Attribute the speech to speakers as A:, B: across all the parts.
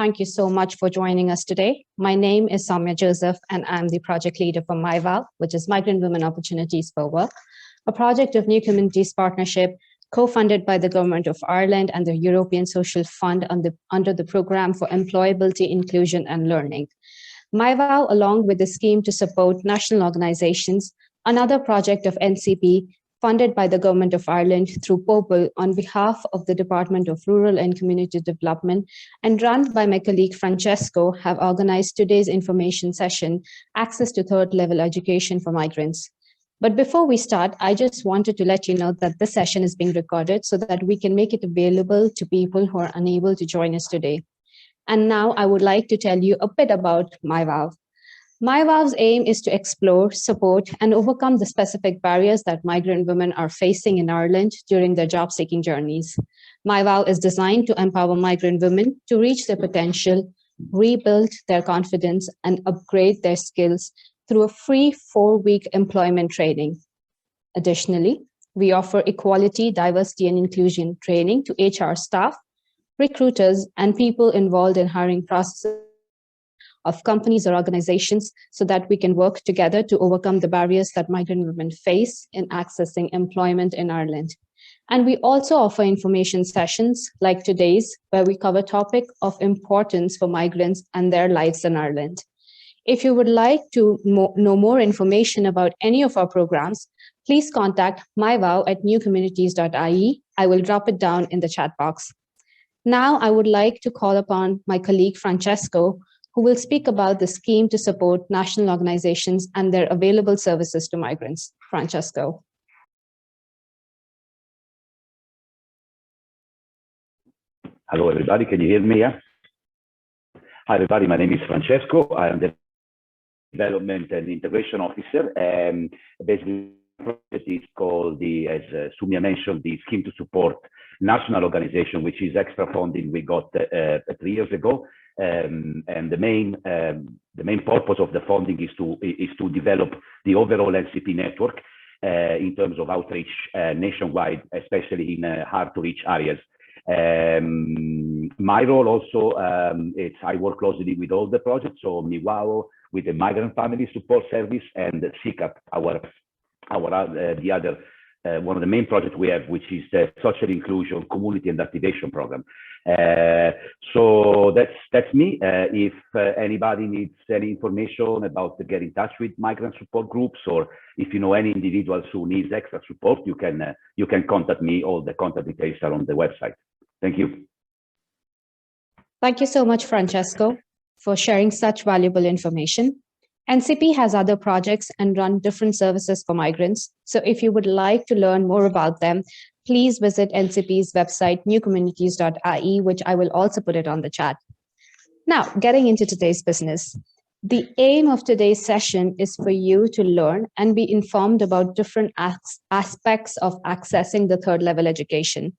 A: thank you so much for joining us today. My name is Soumya Joseph, and I'm the project leader for MyVal, which is Migrant Women Opportunities for Work, a project of New Communities Partnership, co-funded by the Government of Ireland and the European Social Fund under the Programme for Employability, Inclusion and Learning. MyVal, along with the scheme to support national organisations, another project of NCP, funded by the Government of Ireland through POPL on behalf of the Department of Rural and Community Development and run by my colleague Francesco, have organised today's information session, Access to Third Level Education for Migrants. But before we start, I just wanted to let you know that this session is being recorded so that we can make it available to people who are unable to join us today. And now I would like to tell you a bit about MyVal. MyVal's aim is to explore, support, and overcome the specific barriers that migrant women are facing in Ireland during their job-seeking journeys. MyVal is designed to empower migrant women to reach their potential, rebuild their confidence, and upgrade their skills through a free 4-week employment training. Additionally, we offer equality, diversity, and inclusion training to HR staff, recruiters, and people involved in hiring processes of companies or organizations so that we can work together to overcome the barriers that migrant women face in accessing employment in Ireland. And we also offer information sessions like today's, where we cover topic of importance for migrants and their lives in Ireland. If you would like to know more information about any of our programs, please contact myval at newcommunities.ie. I will drop it down in the chat box. Now I would like to call upon my colleague Francesco, who will speak about the scheme to support national organizations and their available services to migrants. Francesco.
B: Hello, everybody. Can you hear me? Yeah? Hi, everybody. My name is Francesco. I am the Development and Integration Officer. Basically, the project is called, as Soumya mentioned, the Scheme to Support National Organization, which is extra funding we got 3 years ago. And the main purpose of the funding is to develop the overall NCP network in terms of outreach nationwide, especially in hard to reach areas. My role also I work closely with all the projects, so MIWAO with the Migrant Family Support Service and CCAP, the other one of the main projects we have, which is the Social Inclusion, Community and Activation Program. So that's me. If anybody needs any information about to get in touch with migrant support groups, or if you know any individuals who needs extra support, you can contact me. All the contact details are on the website. Thank you.
A: Thank you so much, Francesco, for sharing such valuable information. NCP has other projects and run different services for migrants. So if you would like to learn more about them, please visit NCP's website, newcommunities.ie, which I will also put it on the chat. Now, getting into today's business. The aim of today's session is for you to learn and be informed about different aspects of accessing the third level education.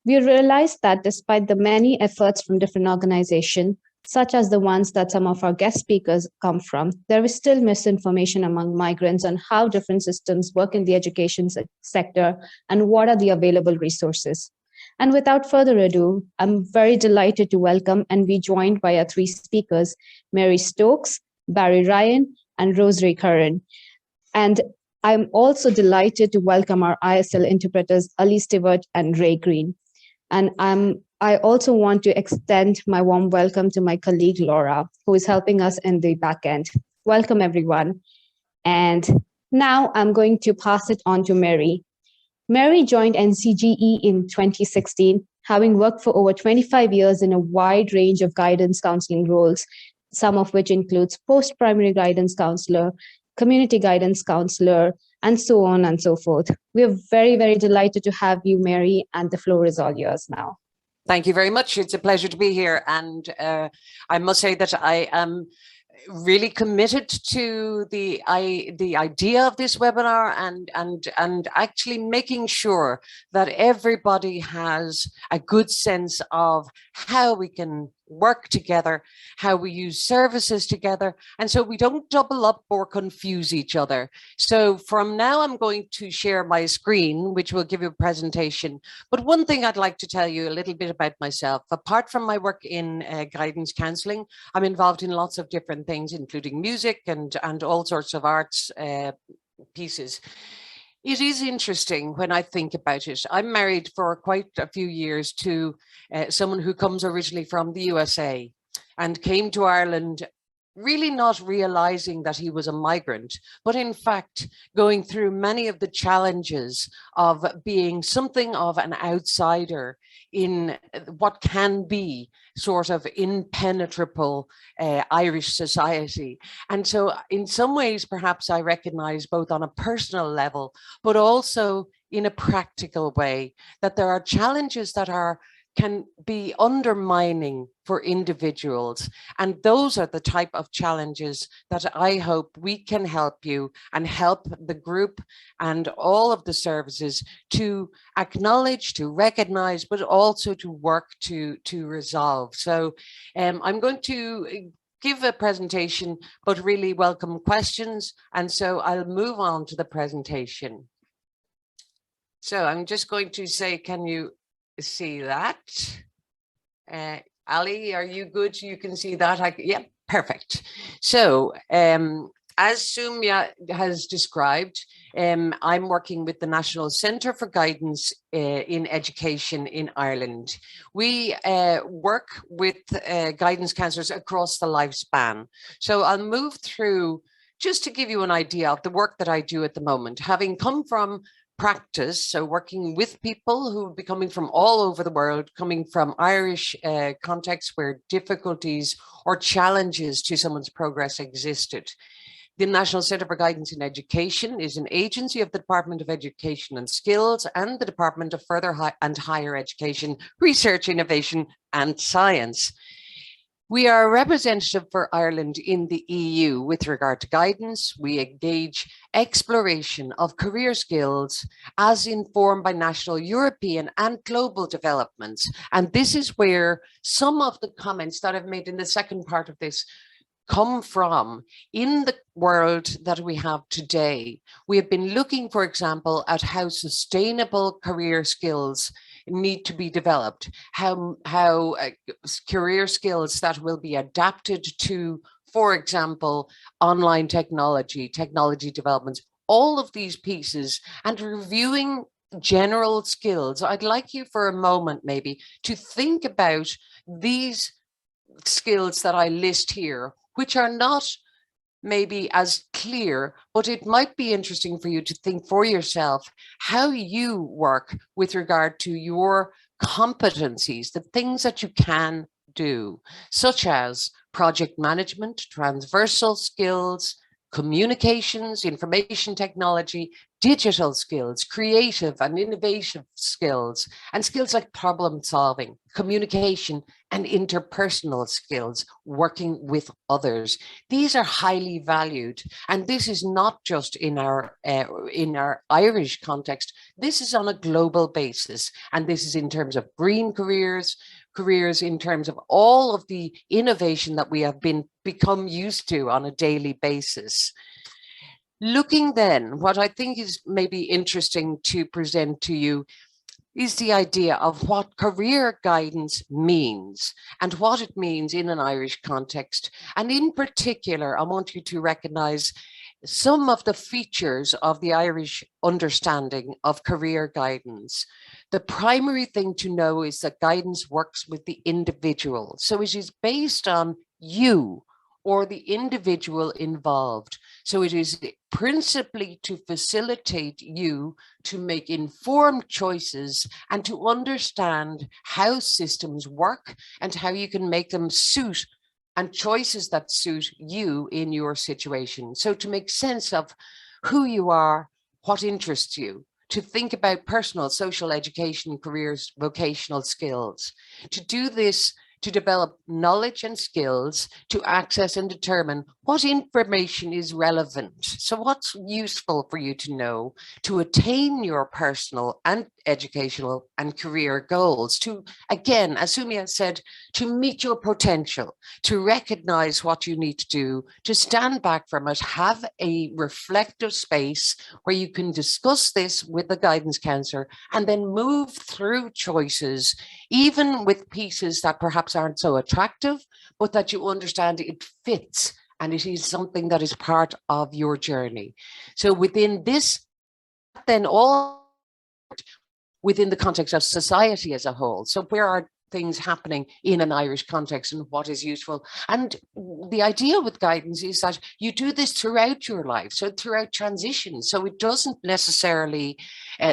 A: We realized that despite the many efforts from different organizations, such as the ones that some of our guest speakers come from, there is still misinformation among migrants on how different systems work in the education sector and what are the available resources. And without further ado, I'm very delighted to welcome and be joined by our 3 speakers, Mary Stokes, Barry Ryan, and Rosary Curran. And I'm also delighted to welcome our ISL interpreters, Ali Stewart and Ray Green. And I also want to extend my warm welcome to my colleague, Laura, who is helping us in the back end. Welcome, everyone. And now I'm going to pass it on to Mary. Mary joined NCGE in 2016, having worked for over 25 years in a wide range of guidance counseling roles, some of which includes post-primary guidance counselor, community guidance counselor, and so on and so forth. We are very, very delighted to have you, Mary, and the floor is all yours now.
C: Thank you very much. It's a pleasure to be here. And I must say that I am really committed to the idea of this webinar and actually making sure that everybody has a good sense of how we can work together, how we use services together, and so we don't double up or confuse each other. So from now, I'm going to share my screen, which will give you a presentation. But one thing I'd like to tell you a little bit about myself. Apart from my work in guidance counselling, I'm involved in lots of different things, including music and all sorts of arts pieces. It is interesting when I think about it. I'm married for quite a few years to someone who comes originally from the USA and came to Ireland really not realizing that he was a migrant, but in fact going through many of the challenges of being something of an outsider in what can be sort of impenetrable Irish society. And so in some ways, perhaps I recognize both on a personal level, but also in a practical way, that there are challenges that can be undermining for individuals. And those are the type of challenges that I hope we can help you and help the group and all of the services to acknowledge, to recognize, but also to work to resolve. So I'm going to give a presentation, but really welcome questions. And so I'll move on to the presentation. So I'm just going to say, can you see that? Ali, are you good? You can see that? Yeah, perfect. So as Soumya has described, I'm working with the National Centre for Guidance in Education in Ireland. We work with guidance counsellors across the lifespan. So I'll move through just to give you an idea of the work that I do at the moment, having come from practice, so working with people who would be coming from all over the world, coming from Irish contexts where difficulties or challenges to someone's progress existed. The National Centre for Guidance in Education is an agency of the Department of Education and Skills and the Department of Further and Higher Education, Research, Innovation and Science. We are a representative for Ireland in the EU with regard to guidance. We engage exploration of career skills as informed by national, European and global developments. And this is where some of the comments that I've made in the second part of this come from. In the world that we have today, we have been looking, for example, at how sustainable career skills need to be developed, how career skills that will be adapted to, for example, online technology developments, all of these pieces, and reviewing general skills. I'd like you for a moment maybe to think about these skills that I list here, which are not maybe as clear, but it might be interesting for you to think for yourself how you work with regard to your competencies, the things that you can do, such as project management, transversal skills, communications, information technology, digital skills, creative and innovative skills, and skills like problem solving, communication, and interpersonal skills, working with others. These are highly valued, and this is not just in our Irish context. This is on a global basis, and this is in terms of green careers in terms of all of the innovation that we have become used to on a daily basis. Looking then, what I think is maybe interesting to present to you is the idea of what career guidance means and what it means in an Irish context. And in particular, I want you to recognize some of the features of the Irish understanding of career guidance. The primary thing to know is that guidance works with the individual. So it is based on you or the individual involved. So it is principally to facilitate you to make informed choices and to understand how systems work and how you can make them suit and choices that suit you in your situation. So to make sense of who you are, what interests you, to think about personal, social, education, careers, vocational skills. To do this, to develop knowledge and skills, to access and determine what information is relevant. So what's useful for you to know to attain your personal and educational and career goals, to, again, as Sumia said, to meet your potential, to recognize what you need to do, to stand back from it, have a reflective space where you can discuss this with the guidance counselor and then move through choices, even with pieces that perhaps aren't so attractive, but that you understand it fits and it is something that is part of your journey. So within this, then all within the context of society as a whole. So where are things happening in an Irish context and what is useful? And the idea with guidance is that you do this throughout your life, so throughout transition. So it doesn't necessarily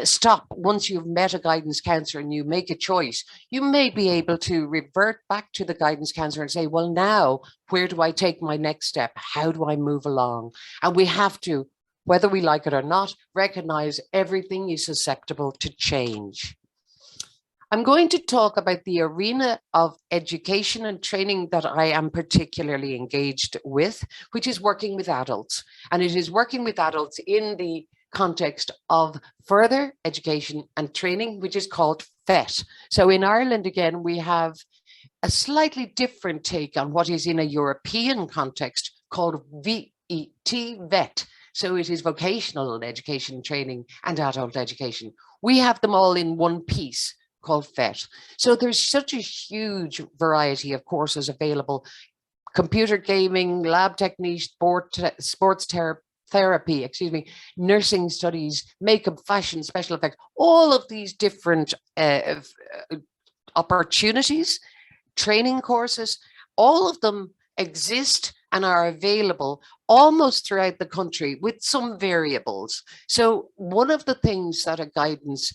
C: stop once you've met a guidance counsellor and you make a choice. You may be able to revert back to the guidance counsellor and say, well, now, where do I take my next step? How do I move along? And we have to, whether we like it or not, recognize everything is susceptible to change. I'm going to talk about the arena of education and training that I am particularly engaged with, which is working with adults. And it is working with adults in the context of further education and training, which is called FET. So in Ireland, again, we have a slightly different take on what is in a European context called VET. So it is vocational education, training, and adult education. We have them all in one piece called FET. So there's such a huge variety of courses available: computer gaming, lab technique, sports therapy, nursing studies, makeup, fashion, special effects, all of these different opportunities, training courses, all of them exist and are available almost throughout the country with some variables. So one of the things that a guidance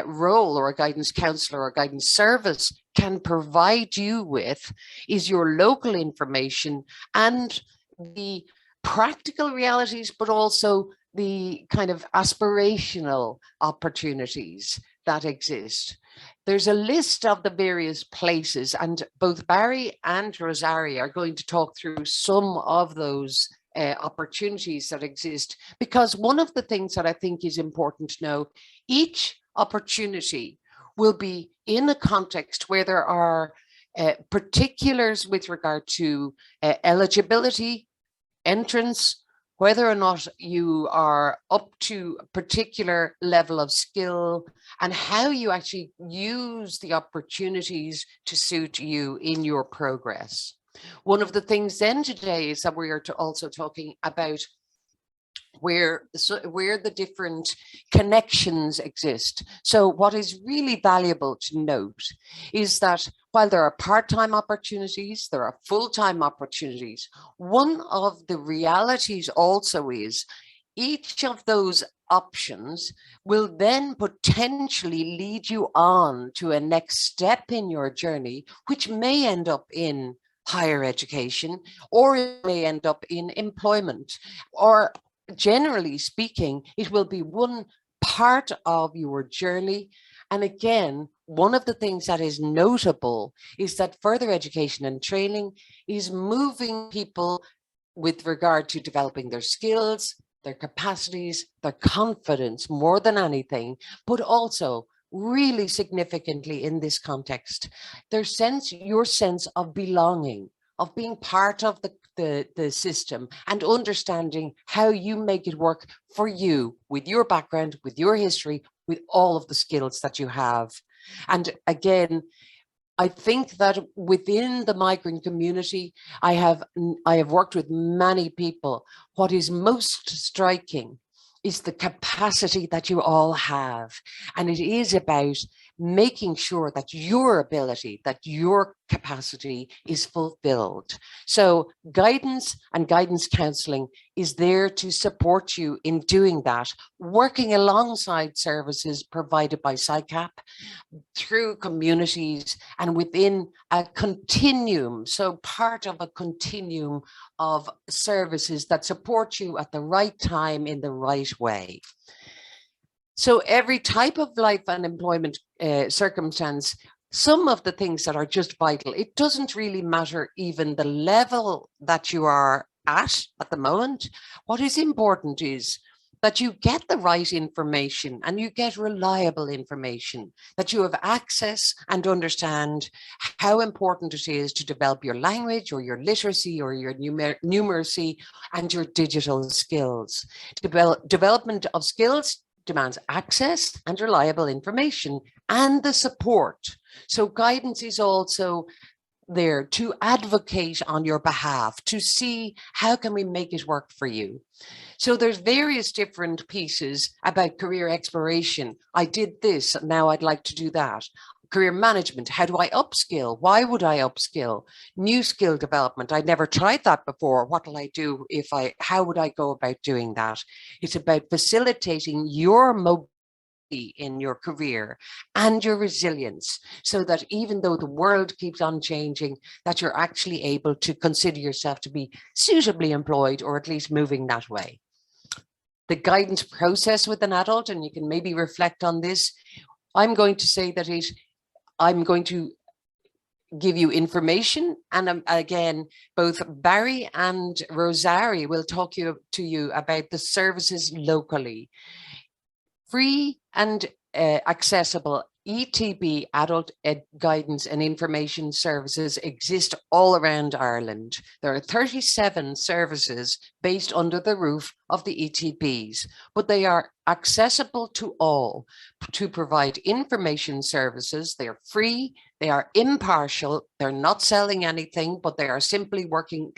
C: role or a guidance counselor or guidance service can provide you with is your local information and the practical realities, but also the kind of aspirational opportunities that exist. There's a list of the various places, and both Barry and Rosaria are going to talk through some of those opportunities that exist, because one of the things that I think is important to know, each opportunity will be in a context where there are particulars with regard to eligibility, entrance, whether or not you are up to a particular level of skill, and how you actually use the opportunities to suit you in your progress. One of the things then today is that we are also talking about where the different connections exist. So what is really valuable to note is that while there are part-time opportunities, there are full-time opportunities, one of the realities also is each of those options will then potentially lead you on to a next step in your journey, which may end up in higher education, or it may end up in employment, or generally speaking, it will be one part of your journey. And again, one of the things that is notable is that further education and training is moving people with regard to developing their skills, their capacities, their confidence more than anything, but also really significantly in this context, your sense of belonging, of being part of the system, and understanding how you make it work for you with your background, with your history, with all of the skills that you have. And again, I think that within the migrant community, I have worked with many people. What is most striking is the capacity that you all have. And it is about making sure that your ability, that your capacity is fulfilled. So guidance and guidance counselling is there to support you in doing that, working alongside services provided by SICAP, through communities and within a continuum. So part of a continuum of services that support you at the right time in the right way. So every type of life and employment circumstance, some of the things that are just vital, it doesn't really matter even the level that you are at the moment. What is important is that you get the right information and you get reliable information, that you have access and understand how important it is to develop your language or your literacy or your numeracy and your digital skills. Development of skills demands access and reliable information and the support. So guidance is also there to advocate on your behalf, to see how can we make it work for you. So there's various different pieces about career exploration. I did this, now I'd like to do that. Career management, how do I upskill? Why would I upskill? New skill development, I never tried that before. What will I do how would I go about doing that? It's about facilitating your mobility in your career and your resilience, so that even though the world keeps on changing, that you're actually able to consider yourself to be suitably employed, or at least moving that way. The guidance process with an adult, and you can maybe reflect on this, I'm going to say that I'm going to give you information, and again, both Barry and Rosari will talk to you about the services locally. Free and accessible ETB adult guidance and information services exist all around Ireland. There are 37 services based under the roof of the ETBs, but they are accessible to all to provide information services. They are free, they are impartial, they're not selling anything, but they are simply working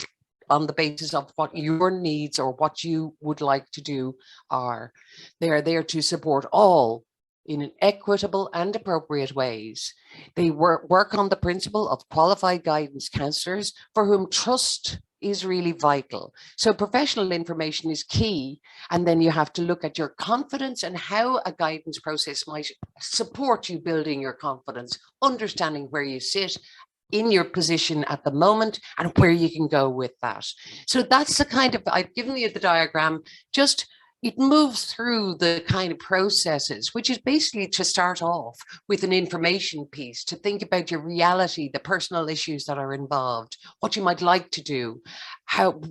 C: on the basis of what your needs or what you would like to do are. They are there to support all in equitable and appropriate ways. They work on the principle of qualified guidance counsellors for whom trust is really vital. So professional information is key, and then you have to look at your confidence and how a guidance process might support you building your confidence, understanding where you sit in your position at the moment and where you can go with that. So that's the kind of, I've given you the diagram, just it moves through the kind of processes, which is basically to start off with an information piece, to think about your reality, the personal issues that are involved, what you might like to do,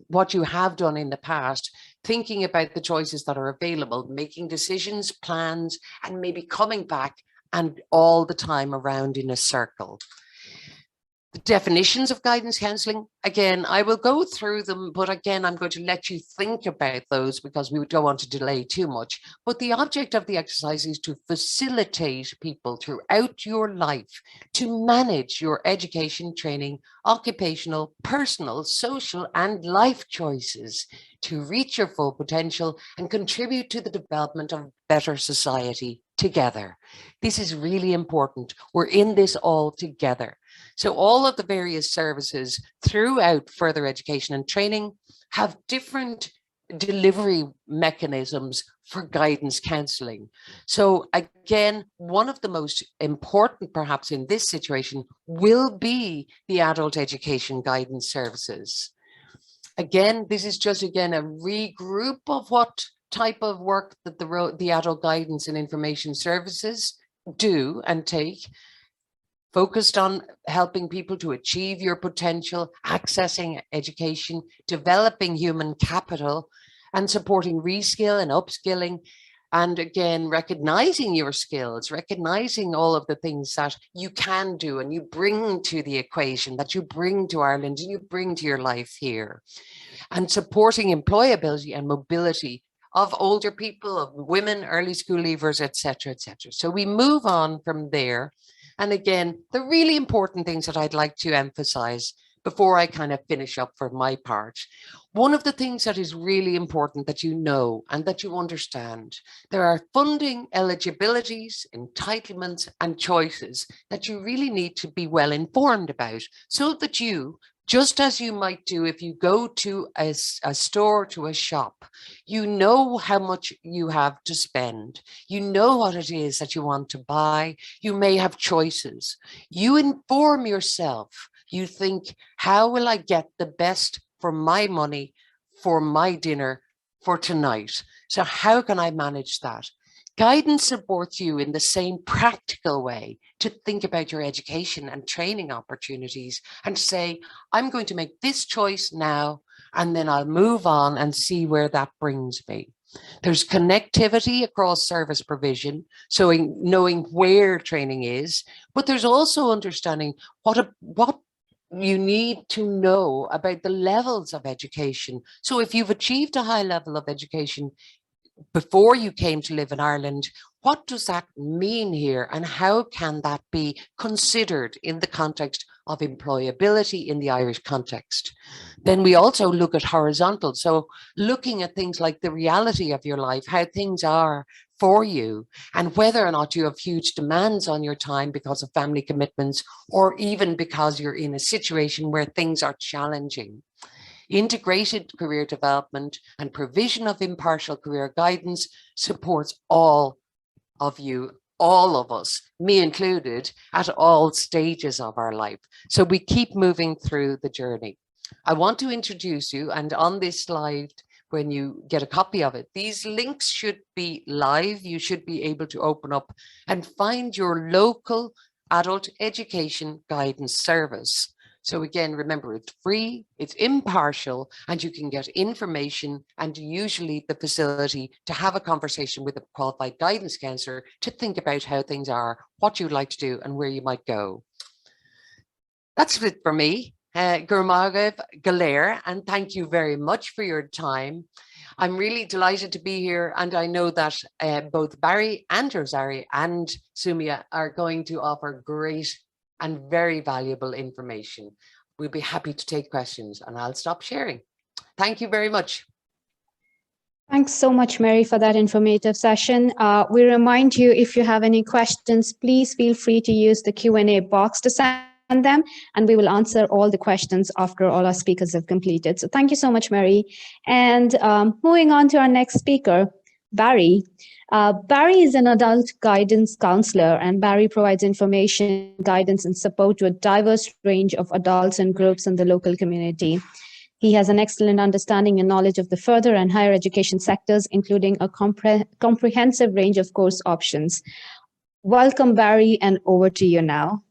C: what you have done in the past, thinking about the choices that are available, making decisions, plans, and maybe coming back and all the time around in a circle. The definitions of guidance counselling, again, I will go through them, but again, I'm going to let you think about those because we don't want to delay too much. But the object of the exercise is to facilitate people throughout your life to manage your education, training, occupational, personal, social, and life choices to reach your full potential and contribute to the development of a better society together. This is really important. We're in this all together. So all of the various services throughout further education and training have different delivery mechanisms for guidance counselling. So again, one of the most important perhaps in this situation will be the adult education guidance services. Again, this is just again a regroup of what type of work that the adult guidance and information services do and take, focused on helping people to achieve your potential, accessing education, developing human capital, and supporting reskill and upskilling. And again, recognizing your skills, recognizing all of the things that you can do and you bring to the equation, that you bring to Ireland and you bring to your life here. And supporting employability and mobility of older people, of women, early school leavers, etc., etc. So we move on from there. And again, the really important things that I'd like to emphasize before I kind of finish up for my part. One of the things that is really important that you know and that you understand, there are funding eligibilities, entitlements, and choices that you really need to be well informed about, so that you, just as you might do if you go to a store, to a shop, you know how much you have to spend. You know what it is that you want to buy. You may have choices. You inform yourself. You think, how will I get the best for my money, for my dinner, for tonight? So how can I manage that? Guidance supports you in the same practical way to think about your education and training opportunities and say, I'm going to make this choice now, and then I'll move on and see where that brings me. There's connectivity across service provision, so knowing where training is, but there's also understanding what you need to know about the levels of education. So if you've achieved a high level of education before you came to live in Ireland, what does that mean here, and how can that be considered in the context of employability in the Irish context? Then we also look at horizontal, so looking at things like the reality of your life, how things are for you, and whether or not you have huge demands on your time because of family commitments, or even because you're in a situation where things are challenging. Integrated career development and provision of impartial career guidance supports all of you, all of us, me included, at all stages of our life. So we keep moving through the journey. I want to introduce you, and on this slide, when you get a copy of it, these links should be live. You should be able to open up and find your local adult education guidance service. So again, remember, it's free, it's impartial, and you can get information and usually the facility to have a conversation with a qualified guidance counsellor to think about how things are, what you'd like to do, and where you might go. That's it for me. Gurmagav Galer, and thank you very much for your time. I'm really delighted to be here, and I know that both Barry and Rosario and Sumia are going to offer great and very valuable information. We'll be happy to take questions, and I'll stop sharing. Thank you very much.
A: Thanks so much, Mary, for that informative session. We remind you, if you have any questions, please feel free to use the Q&A box to send them, and we will answer all the questions after all our speakers have completed. So thank you so much, Mary. And moving on to our next speaker, Barry. Barry is an adult guidance counselor, and Barry provides information, guidance, and support to a diverse range of adults and groups in the local community. He has an excellent understanding and knowledge of the further and higher education sectors, including a comprehensive range of course options. Welcome, Barry, and over to you now.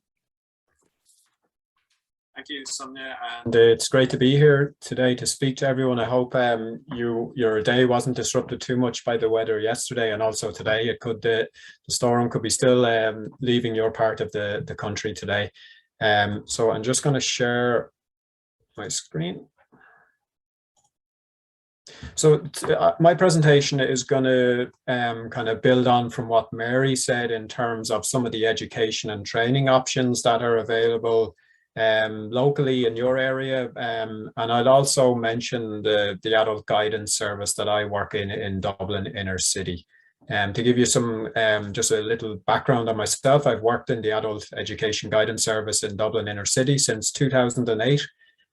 D: Thank you, Sonia, and it's great to be here today to speak to everyone. I hope your day wasn't disrupted too much by the weather yesterday, and also today. It could the storm could be still leaving your part of the country today. So I'm just going to share my screen. So my presentation is going to kind of build on from what Mary said in terms of some of the education and training options that are available locally in your area, and I'll also mention the adult guidance service that I work in Dublin inner city. To give you some just a little background on myself, I've worked in the adult education guidance service in Dublin inner city since 2008.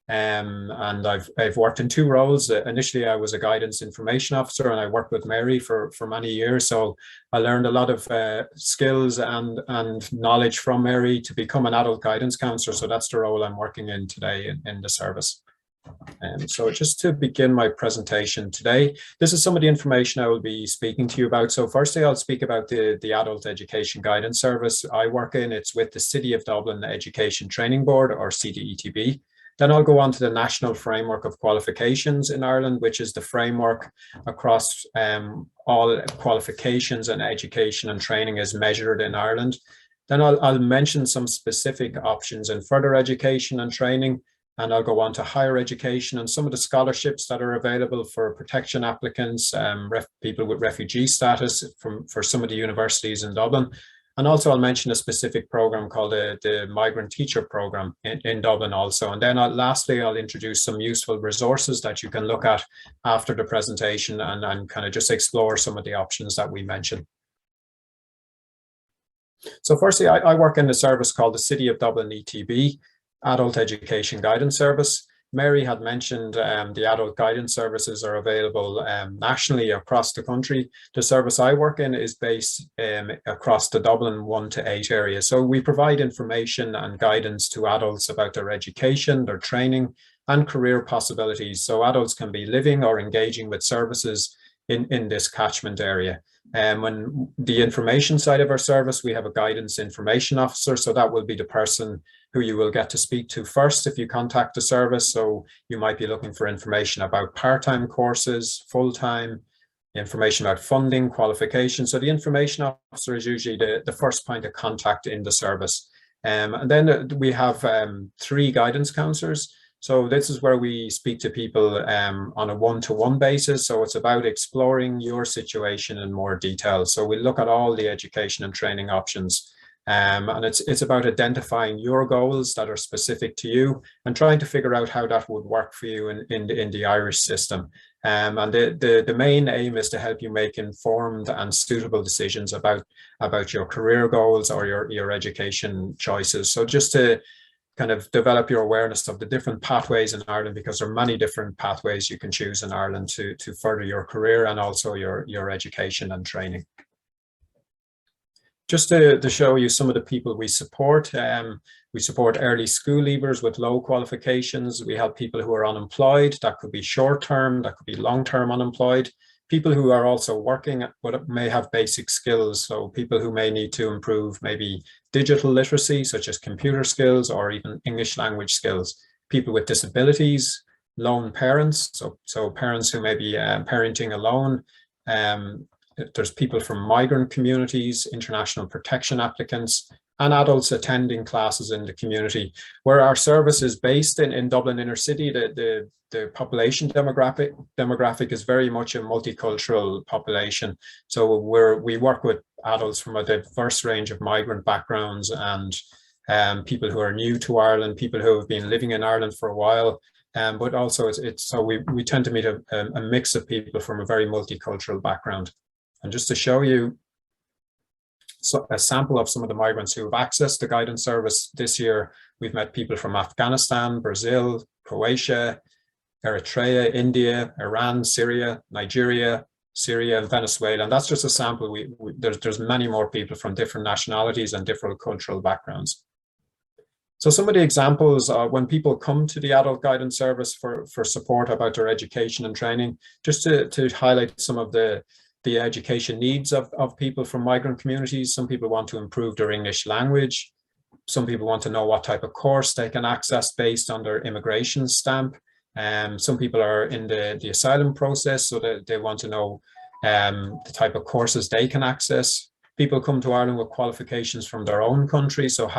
D: And I've worked in two roles. Initially, I was a guidance information officer, and I worked with Mary for many years. So I learned a lot of skills and knowledge from Mary to become an adult guidance counsellor. So that's the role I'm working in today in the service. So just to begin my presentation today, this is some of the information I will be speaking to you about. So firstly, I'll speak about the adult education guidance service I work in. It's with the City of Dublin Education Training Board, or CDETB. Then I'll go on to the National Framework of Qualifications in Ireland, which is the framework across all qualifications and education and training is measured in Ireland. Then I'll mention some specific options in further education and training, and I'll go on to higher education and some of the scholarships that are available for protection applicants, people with refugee status for some of the universities in Dublin. And also I'll mention a specific program called the Migrant Teacher Program in Dublin also. And then lastly, I'll introduce some useful resources that you can look at after the presentation and kind of just explore some of the options that we mentioned. So firstly, I work in a service called the City of Dublin ETB, Adult Education Guidance Service. Mary had mentioned the adult guidance services are available nationally across the country. The service I work in is based across the Dublin 1 to 8 area. So we provide information and guidance to adults about their education, their training, and career possibilities. So adults can be living or engaging with services in this catchment area. When the information side of our service, we have a guidance information officer. So that will be the person who you will get to speak to first if you contact the service. So you might be looking for information about part-time courses, full-time, information about funding, qualification. So the information officer is usually the first point of contact in the service. And then we have 3 guidance counsellors. So this is where we speak to people on a one-to-one basis. So it's about exploring your situation in more detail. So we look at all the education and training options. And it's about identifying your goals that are specific to you and trying to figure out how that would work for you in the Irish system. And the main aim is to help you make informed and suitable decisions about your career goals or your education choices. So just to kind of develop your awareness of the different pathways in Ireland, because there are many different pathways you can choose in Ireland to further your career and also your education and training. Just to show you some of the people we support early school leavers with low qualifications. We help people who are unemployed. That could be short-term, that could be long-term unemployed. People who are also working but may have basic skills. So people who may need to improve maybe digital literacy, such as computer skills or even English language skills. People with disabilities, lone parents, so parents who may be parenting alone. There's people from migrant communities, international protection applicants, and adults attending classes in the community. Where our service is based in Dublin inner city, the population demographic is very much a multicultural population. So we work with adults from a diverse range of migrant backgrounds and people who are new to Ireland, people who have been living in Ireland for a while. But also so we tend to meet a mix of people from a very multicultural background. And just to show you a sample of some of the migrants who have accessed the guidance service this year, we've met people from Afghanistan, Brazil, Croatia, Eritrea, India, Iran, Syria, Nigeria, Syria, and Venezuela. And that's just a sample. There's many more people from different nationalities and different cultural backgrounds. So some of the examples are when people come to the adult guidance service for support about their education and training, just to highlight some of the education needs of people from migrant communities. Some people want to improve their English language. Some people want to know what type of course they can access based on their immigration stamp. Some people are in the asylum process, so they want to know the type of courses they can access. People come to Ireland with qualifications from their own country. So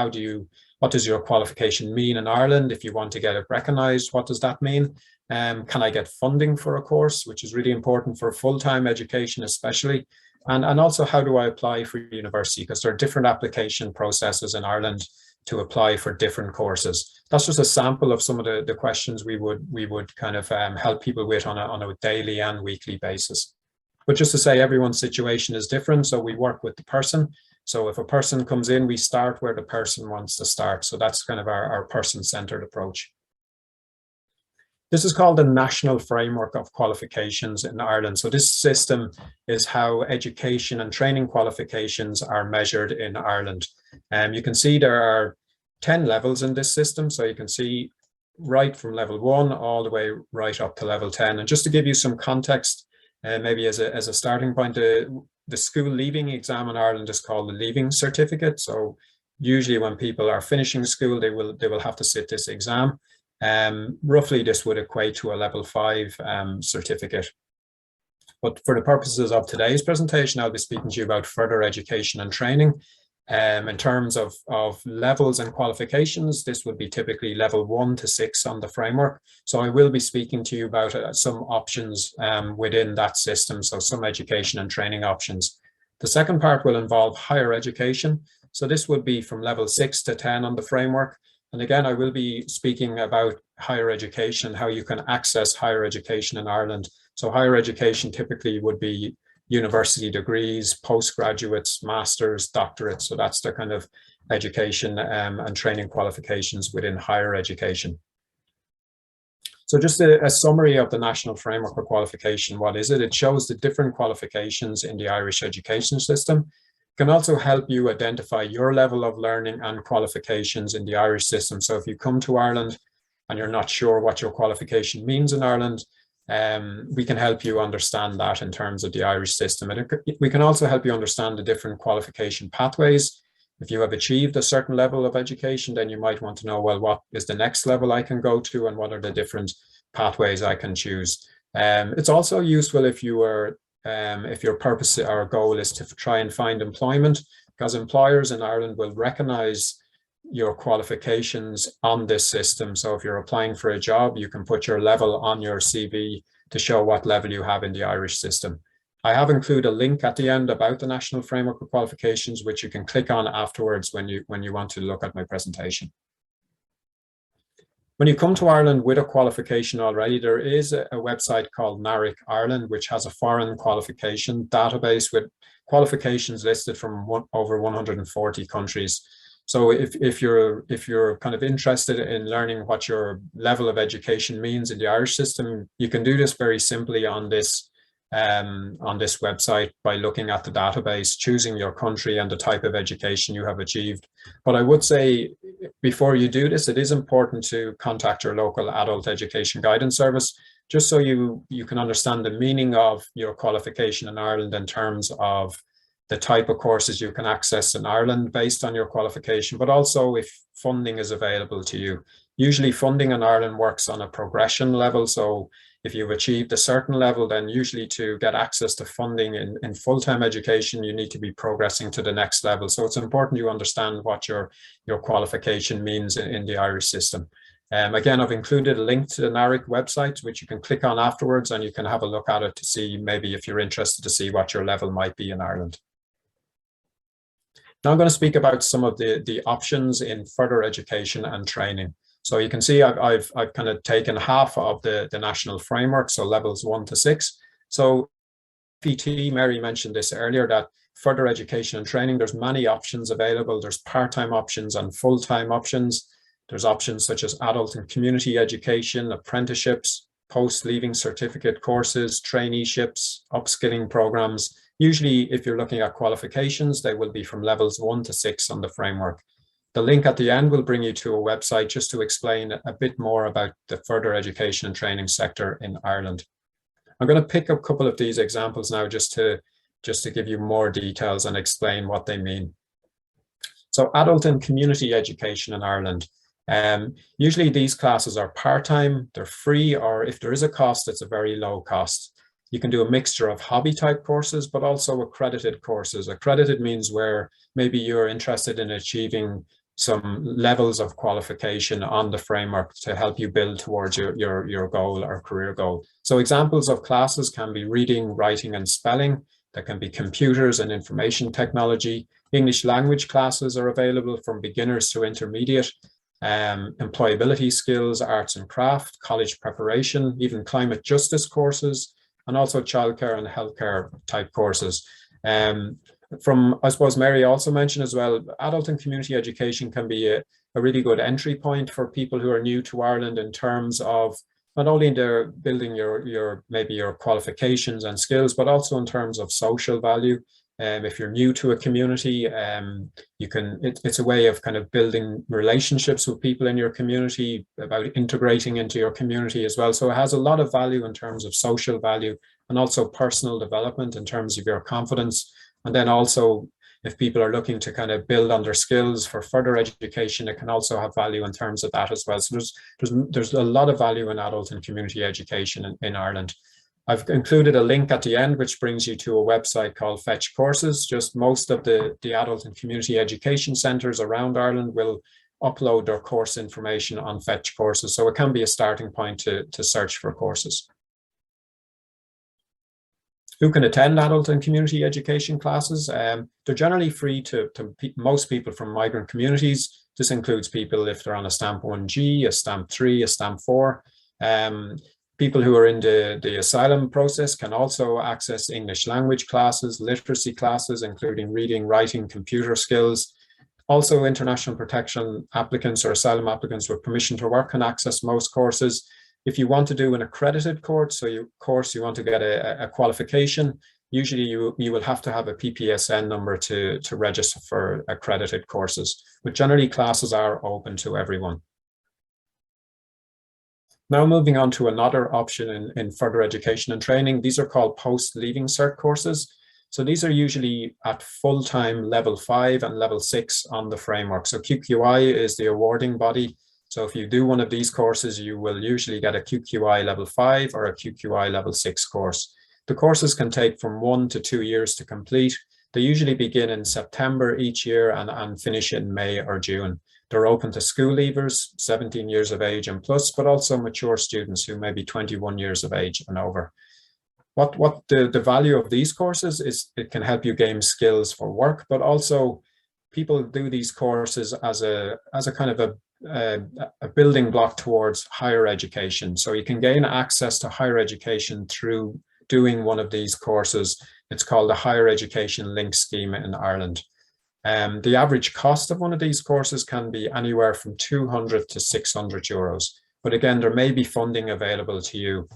D: what does your qualification mean in Ireland? If you want to get it recognised, what does that mean? Can I get funding for a course, which is really important for full-time education especially? And also, how do I apply for university? Because there are different application processes in Ireland to apply for different courses. That's just a sample of some of the questions we would kind of help people with on a daily and weekly basis. But just to say, everyone's situation is different, so we work with the person. So if a person comes in, we start where the person wants to start. So that's kind of our person-centered approach. This is called the National Framework of Qualifications in Ireland. So this system is how education and training qualifications are measured in Ireland. You can see there are 10 levels in this system. So you can see right from level 1 all the way right up to level 10. And just to give you some context, maybe as a starting point, the school leaving exam in Ireland is called the Leaving Certificate. So usually when people are finishing school, they will have to sit this exam. Roughly this would equate to a level 5 certificate. But for the purposes of today's presentation, I'll be speaking to you about further education and training. In terms of levels and qualifications, this would be typically level 1 to 6 on the framework. So I will be speaking to you about some options within that system, so some education and training options. The second part will involve higher education. So this would be from level 6 to 10 on the framework. And again, I will be speaking about higher education, how you can access higher education in Ireland. So higher education typically would be university degrees, postgraduates, masters, doctorates. So that's the kind of education and training qualifications within higher education. So just a summary of the National Framework for Qualification. What is it? It shows the different qualifications in the Irish education system. It can also help you identify your level of learning and qualifications in the Irish system. So if you come to Ireland and you're not sure what your qualification means in Ireland, we can help you understand that in terms of the Irish system. And we can also help you understand the different qualification pathways. If you have achieved a certain level of education, then you might want to know, well, what is the next level I can go to and what are the different pathways I can choose? It's also useful if you are if your purpose or goal is to try and find employment, because employers in Ireland will recognise your qualifications on this system. So if you're applying for a job, you can put your level on your CV to show what level you have in the Irish system. I have included a link at the end about the National Framework of Qualifications, which you can click on afterwards when you want to look at my presentation. When you come to Ireland with a qualification already, there is a website called NARIC Ireland, which has a foreign qualification database with qualifications listed from over 140 countries. So if you're kind of interested in learning what your level of education means in the Irish system, you can do this very simply on this website by looking at the database, choosing your country and the type of education you have achieved. But I would say before you do this, it is important to contact your local adult education guidance service, just so you can understand the meaning of your qualification in Ireland in terms of the type of courses you can access in Ireland based on your qualification, but also if funding is available to you. Usually funding in Ireland works on a progression level. So if you've achieved a certain level, then usually to get access to funding in full-time education, you need to be progressing to the next level. So it's important you understand what your qualification means in the Irish system. Again, I've included a link to the NARIC website, which you can click on afterwards, and you can have a look at it to see maybe if you're interested to see what your level might be in Ireland. Now I'm going to speak about some of the options in further education and training. So you can see I've kind of taken half of the national framework, so levels 1 to 6. So PT, Mary mentioned this earlier, that further education and training, there's many options available. There's part-time options and full-time options. There's options such as adult and community education, apprenticeships, post-leaving certificate courses, traineeships, upskilling programs. Usually, if you're looking at qualifications, they will be from levels 1 to 6 on the framework. The link at the end will bring you to a website just to explain a bit more about the further education and training sector in Ireland. I'm going to pick up a couple of these examples now just to give you more details and explain what they mean. So adult and community education in Ireland. Usually these classes are part-time, they're free, or if there is a cost, it's a very low cost. You can do a mixture of hobby type courses, but also accredited courses. Accredited means where maybe you're interested in achieving some levels of qualification on the framework to help you build towards your goal or career goal. So examples of classes can be reading, writing and spelling. There can be computers and information technology. English language classes are available from beginners to intermediate. Employability skills, arts and craft, college preparation, even climate justice courses, and also childcare and healthcare type courses. I suppose Mary also mentioned as well, adult and community education can be a really good entry point for people who are new to Ireland in terms of not only their building maybe your qualifications and skills, but also in terms of social value. If you're new to a community, it's a way of kind of building relationships with people in your community, about integrating into your community as well. So it has a lot of value in terms of social value and also personal development in terms of your confidence. And then also, if people are looking to kind of build on their skills for further education, it can also have value in terms of that as well. So there's a lot of value in adult and community education in Ireland. I've included a link at the end, which brings you to a website called Fetch Courses. Just most of the adult and community education centres around Ireland will upload their course information on Fetch Courses. So it can be a starting point to search for courses. Who can attend adult and community education classes? They're generally free to most people from migrant communities. This includes people if they're on a stamp 1G, a stamp 3, a stamp 4. People who are in the asylum process can also access English language classes, literacy classes, including reading, writing, computer skills. Also, international protection applicants or asylum applicants with permission to work can access most courses. If you want to do an accredited course, so you want to get a qualification, usually you will have to have a PPSN number to register for accredited courses. But generally, classes are open to everyone. Now moving on to another option in further education and training. These are called post-leaving cert courses. So these are usually at full-time level 5 and level 6 on the framework. So QQI is the awarding body. So if you do one of these courses, you will usually get a QQI level 5 or a QQI level 6 course. The courses can take from 1 to 2 years to complete. They usually begin in September each year and finish in May or June. They're open to school leavers, 17 years of age and plus, but also mature students who may be 21 years of age and over. What the value of these courses is, it can help you gain skills for work, but also people do these courses as a kind of a building block towards higher education. So you can gain access to higher education through doing one of these courses. It's called the Higher Education Link Scheme in Ireland. The average cost of one of these courses can be anywhere from 200 to 600 euros. But again, there may be funding available to you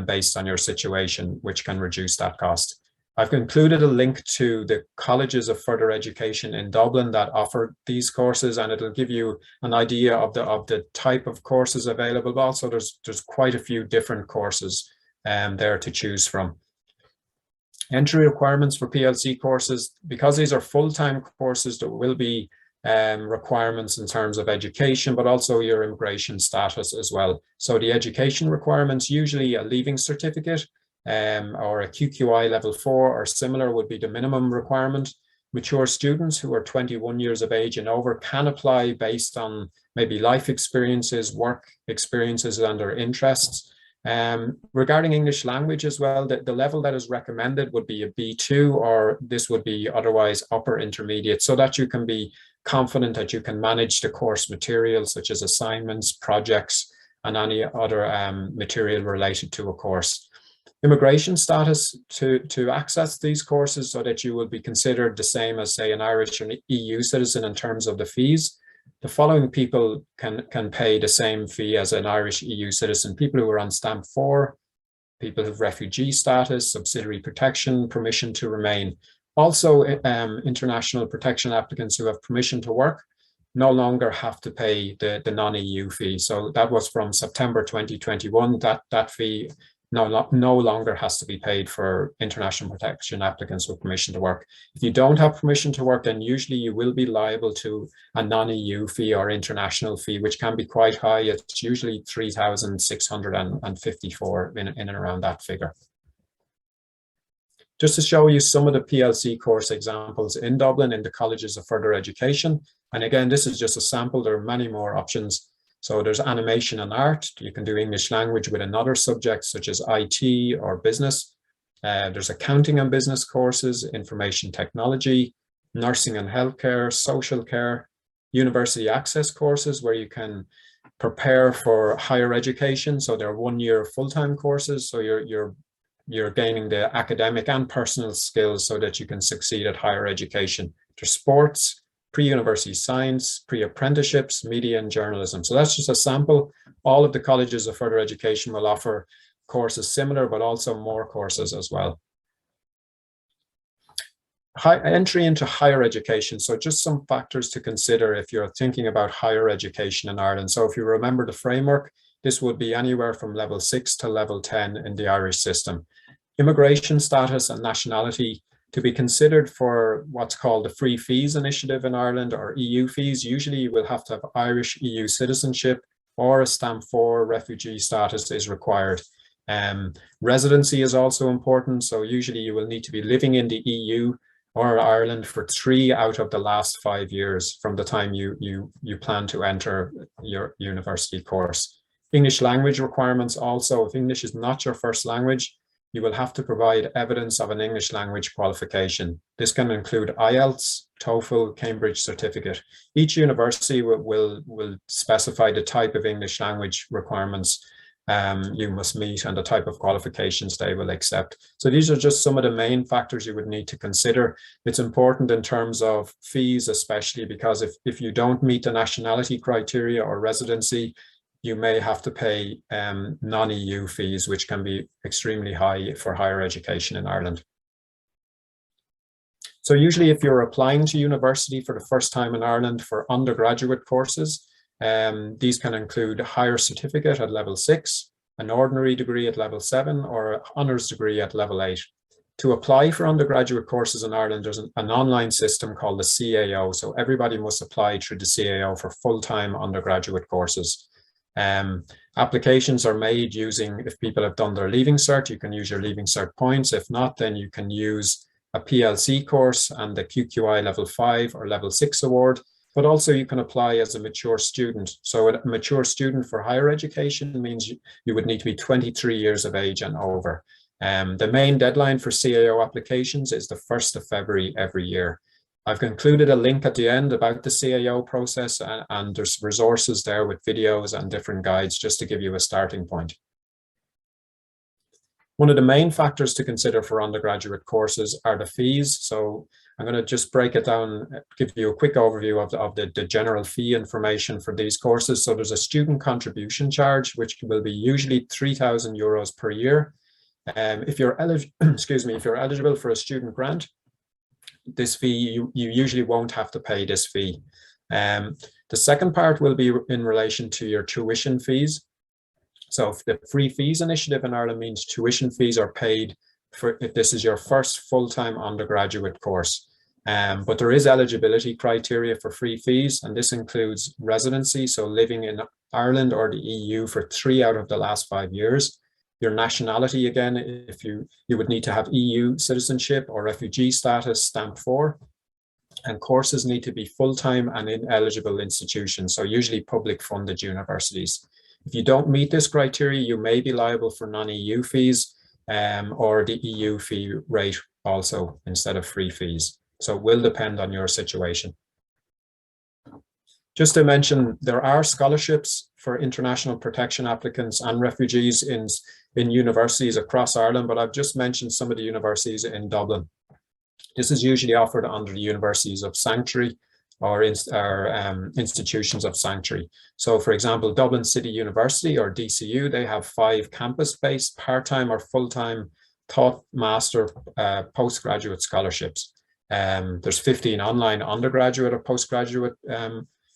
D: based on your situation, which can reduce that cost. I've included a link to the colleges of further education in Dublin that offer these courses, and it'll give you an idea of the type of courses available. But also there's quite a few different courses there to choose from. Entry requirements for PLC courses, because these are full-time courses, there will be requirements in terms of education, but also your immigration status as well. So the education requirements, usually a leaving certificate or a QQI level 4 or similar would be the minimum requirement. Mature students who are 21 years of age and over can apply based on maybe life experiences, work experiences, and their interests. Regarding English language as well, the level that is recommended would be a B2, or this would be otherwise upper intermediate, so that you can be confident that you can manage the course material such as assignments, projects, and any other material related to a course. Immigration status to access these courses, so that you will be considered the same as, say, an Irish or EU citizen in terms of the fees. The following people can pay the same fee as an Irish EU citizen: people who are on stamp 4, people who have refugee status, subsidiary protection, permission to remain. Also, international protection applicants who have permission to work no longer have to pay the non-EU fee. So that was from September 2021, that fee no longer has to be paid for international protection applicants with permission to work. If you don't have permission to work, then usually you will be liable to a non-EU fee or international fee, which can be quite high. It's usually 3,654 in and around that figure. Just to show you some of the PLC course examples in Dublin in the colleges of further education. And again, this is just a sample. There are many more options. So there's animation and art. You can do English language with another subject such as IT or business. There's accounting and business courses, information technology, nursing and healthcare, social care, university access courses where you can prepare for higher education. So they're 1-year full-time courses. So you're gaining the academic and personal skills so that you can succeed at higher education. There's sports, pre-university science, pre-apprenticeships, media and journalism. So that's just a sample. All of the colleges of further education will offer courses similar, but also more courses as well. Entry into higher education. So just some factors to consider if you're thinking about higher education in Ireland. So if you remember the framework, this would be anywhere from level 6 to level 10 in the Irish system. Immigration status and nationality. To be considered for what's called the Free Fees Initiative in Ireland, or EU fees, usually you will have to have Irish EU citizenship or a stamp 4 refugee status is required. Residency is also important. So usually you will need to be living in the EU or Ireland for 3 out of the last 5 years from the time you plan to enter your university course. English language requirements also. If English is not your first language, you will have to provide evidence of an English language qualification. This can include IELTS, TOEFL, Cambridge certificate. Each university will specify the type of English language requirements you must meet and the type of qualifications they will accept. So these are just some of the main factors you would need to consider. It's important in terms of fees, especially because if you don't meet the nationality criteria or residency, you may have to pay non-EU fees, which can be extremely high for higher education in Ireland. So usually if you're applying to university for the first time in Ireland for undergraduate courses, these can include a higher certificate at level 6, an ordinary degree at level 7, or an honours degree at level 8. To apply for undergraduate courses in Ireland, there's an online system called the CAO. So everybody must apply through the CAO for full-time undergraduate courses. Applications are made using, if people have done their Leaving Cert, you can use your Leaving Cert points. If not, then you can use a PLC course and the QQI level 5 or level 6 award, but also you can apply as a mature student. So a mature student for higher education means you would need to be 23 years of age and over. The main deadline for CAO applications is the 1st of February every year. I've included a link at the end about the CAO process, and there's resources there with videos and different guides just to give you a starting point. One of the main factors to consider for undergraduate courses are the fees. So I'm going to just break it down, give you a quick overview of the general fee information for these courses. So there's a student contribution charge, which will be usually €3,000 per year. If you're eligible for a student grant, this fee, you usually won't have to pay this fee. The second part will be in relation to your tuition fees. So the Free Fees Initiative in Ireland means tuition fees are paid for if this is your first full-time undergraduate course. But there is eligibility criteria for free fees, and this includes residency, so living in Ireland or the EU for 3 out of the last 5 years. Your nationality, again, if you would need to have EU citizenship or refugee status, stamp 4. And courses need to be full-time and in eligible institutions, so usually public funded universities. If you don't meet this criteria, you may be liable for non-EU fees or the EU fee rate also instead of free fees. So it will depend on your situation. Just to mention, there are scholarships for international protection applicants and refugees in universities across Ireland, but I've just mentioned some of the universities in Dublin. This is usually offered under the Universities of Sanctuary or institutions of sanctuary. So for example, Dublin City University or DCU, they have 5 campus-based part-time or full-time taught master postgraduate scholarships. There's 15 online undergraduate or postgraduate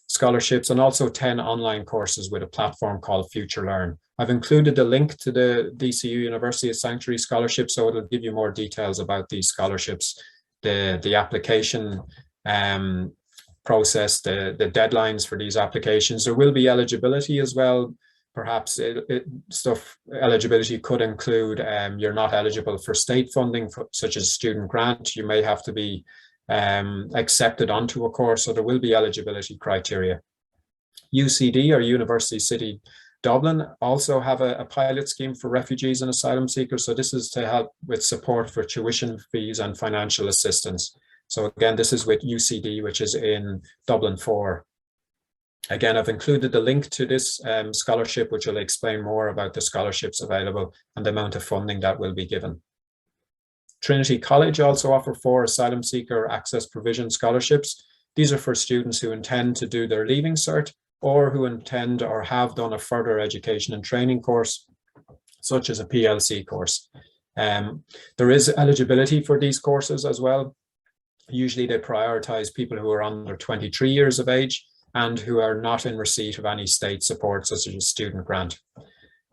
D: scholarships, and also 10 online courses with a platform called Future Learn. I've included a link to the DCU University of Sanctuary Scholarship, so it'll give you more details about these scholarships, the application process, the deadlines for these applications. There will be eligibility as well. Perhaps eligibility could include you're not eligible for state funding, such as student grant. You may have to be accepted onto a course, so there will be eligibility criteria. UCD or University City Dublin also have a pilot scheme for refugees and asylum seekers. So this is to help with support for tuition fees and financial assistance. So again, this is with UCD, which is in Dublin 4. Again, I've included the link to this scholarship, which will explain more about the scholarships available and the amount of funding that will be given. Trinity College also offer 4 asylum seeker access provision scholarships. These are for students who intend to do their Leaving Cert or who intend or have done a further education and training course, such as a PLC course. There is eligibility for these courses as well. Usually they prioritize people who are under 23 years of age and who are not in receipt of any state support, such as a student grant.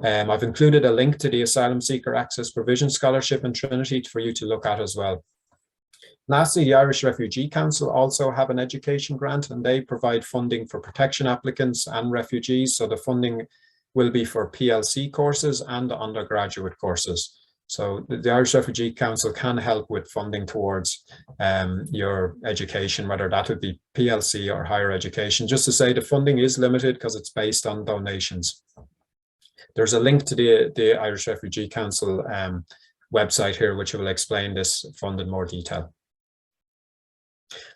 D: I've included a link to the Asylum Seeker Access Provision Scholarship in Trinity for you to look at as well. Lastly, the Irish Refugee Council also have an education grant, and they provide funding for protection applicants and refugees. So the funding will be for PLC courses and undergraduate courses. So the Irish Refugee Council can help with funding towards your education, whether that would be PLC or higher education. Just to say, the funding is limited because it's based on donations. There's a link to the Irish Refugee Council website here, which will explain this fund in more detail.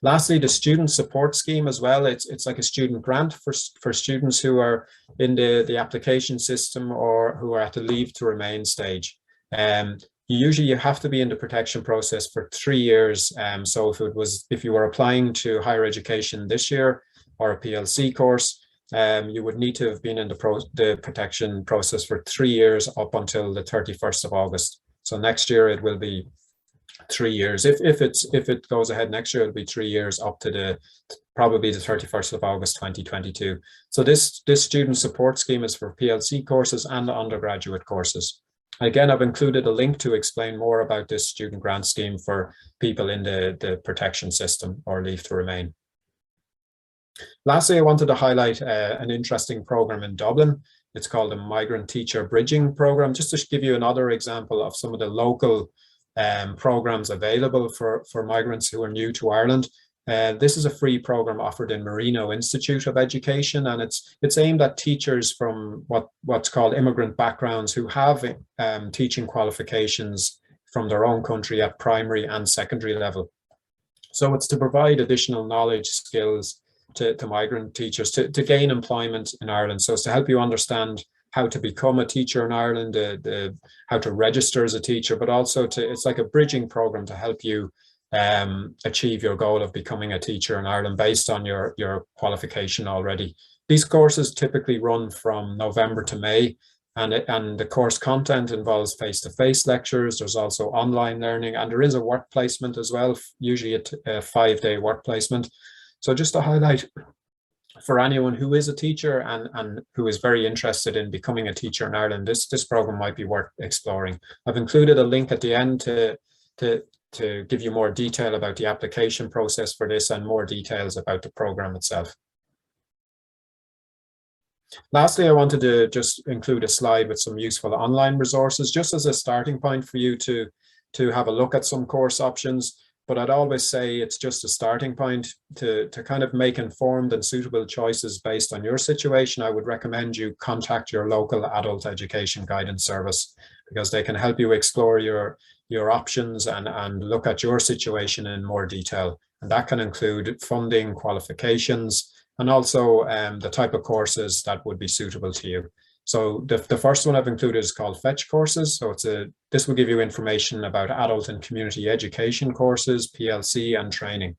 D: Lastly, the student support scheme as well. It's like a student grant for students who are in the application system or who are at the leave to remain stage. Usually you have to be in the protection process for 3 years. So if you were applying to higher education this year or a PLC course, you would need to have been in the protection process for 3 years up until the 31st of August. So next year it will be 3 years. If it goes ahead next year, it'll be 3 years up to probably the 31st of August 2022. So this student support scheme is for PLC courses and undergraduate courses. Again, I've included a link to explain more about this student grant scheme for people in the protection system or leave to remain. Lastly, I wanted to highlight an interesting program in Dublin. It's called a Migrant Teacher Bridging Program, just to give you another example of some of the local programs available for migrants who are new to Ireland. This is a free program offered in Marino Institute of Education, and it's aimed at teachers from what's called immigrant backgrounds who have teaching qualifications from their own country at primary and secondary level. So it's to provide additional knowledge, skills to migrant teachers to gain employment in Ireland. So it's to help you understand how to become a teacher in Ireland, how to register as a teacher, but also it's like a bridging program to help you achieve your goal of becoming a teacher in Ireland based on your qualification already. These courses typically run from November to May, and the course content involves face-to-face lectures. There's also online learning, and there is a work placement as well, usually a 5-day work placement. So just to highlight, for anyone who is a teacher and who is very interested in becoming a teacher in Ireland, this program might be worth exploring. I've included a link at the end to give you more detail about the application process for this and more details about the program itself. Lastly, I wanted to just include a slide with some useful online resources, just as a starting point for you to have a look at some course options. But I'd always say it's just a starting point to kind of make informed and suitable choices based on your situation. I would recommend you contact your local adult education guidance service, because they can help you explore your options and look at your situation in more detail. And that can include funding, qualifications, and also the type of courses that would be suitable to you. So the first one I've included is called Fetch Courses. So this will give you information about adult and community education courses, PLC, and training.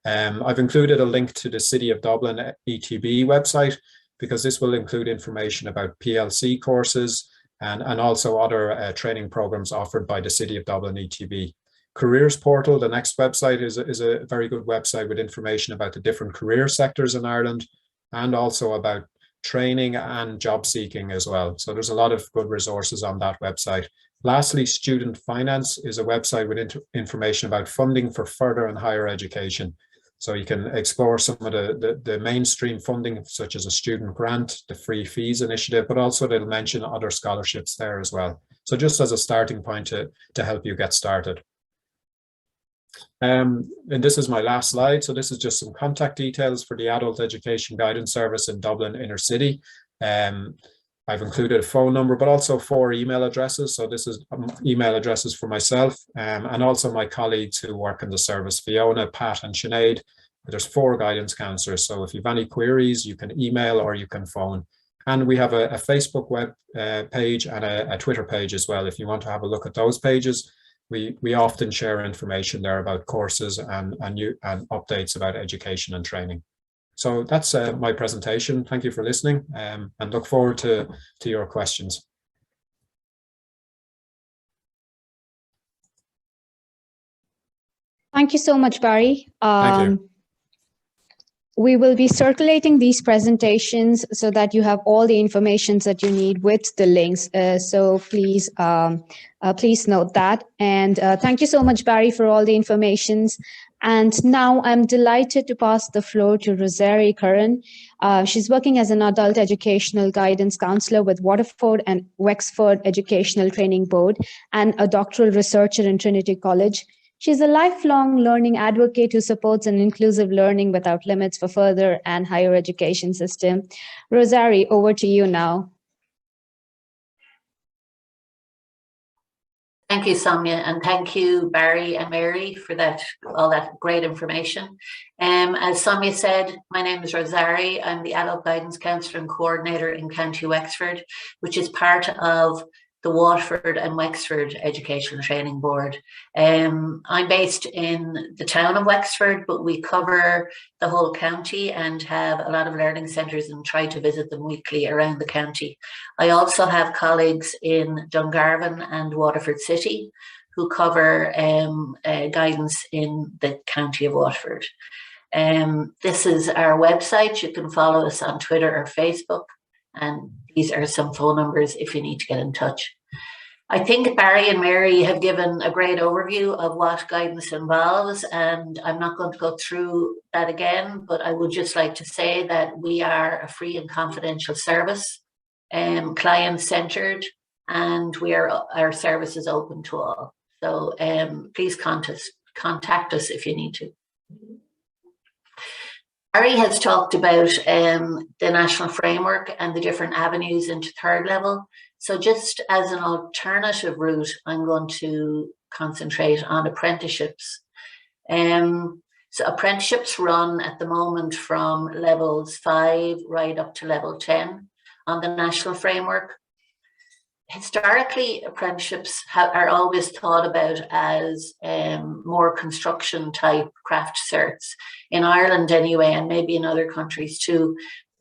D: I've included a link to the City of Dublin ETB website, because this will include information about PLC courses and also other training programs offered by the City of Dublin ETB. Careers Portal, the next website, is a very good website with information about the different career sectors in Ireland, and also about training and job seeking as well. So there's a lot of good resources on that website. Lastly, Student Finance is a website with information about funding for further and higher education. So you can explore some of the mainstream funding, such as a student grant, the Free Fees Initiative, but also they'll mention other scholarships there as well. So just as a starting point to help you get started. And this is my last slide. So this is just some contact details for the Adult Education Guidance Service in Dublin Inner City. I've included a phone number, but also 4 email addresses. So this is email addresses for myself and also my colleagues who work in the service, Fiona, Pat, and Sinead. There's 4 guidance counsellors. So if you have any queries, you can email or you can phone. And we have a Facebook web page and a Twitter page as well. If you want to have a look at those pages, we often share information there about courses and updates about education and training. So that's my presentation. Thank you for listening, and look forward to your questions.
A: Thank you so much, Barry.
D: Thank you.
A: We will be circulating these presentations so that you have all the information that you need with the links. So please note that. And thank you so much, Barry, for all the informations. And now I'm delighted to pass the floor to Rosarie Curran. She's working as an adult educational guidance counselor with Waterford and Wexford Educational Training Board and a doctoral researcher in Trinity College. She's a lifelong learning advocate who supports an inclusive learning without limits for further and higher education system. Rosarie, over to you now.
E: Thank you, Sonia, and thank you, Barry and Mary, for all that great information. As Sonia said, my name is Rosarie. I'm the Adult Guidance Counsellor and Coordinator in County Wexford, which is part of the Waterford and Wexford Educational Training Board. I'm based in the town of Wexford, but we cover the whole county and have a lot of learning centres and try to visit them weekly around the county. I also have colleagues in Dungarvan and Waterford City who cover guidance in the county of Waterford. This is our website. You can follow us on Twitter or Facebook. And these are some phone numbers if you need to get in touch. I think Barry and Mary have given a great overview of what guidance involves, and I'm not going to go through that again, but I would just like to say that we are a free and confidential service. client-centered, and our service is open to all. So please contact us if you need to. Barry has talked about the national framework and the different avenues into third level. So just as an alternative route, I'm going to concentrate on apprenticeships. So apprenticeships run at the moment from levels 5 right up to level 10 on the national framework. Historically, apprenticeships are always thought about as more construction type craft certs, in Ireland anyway, and maybe in other countries too.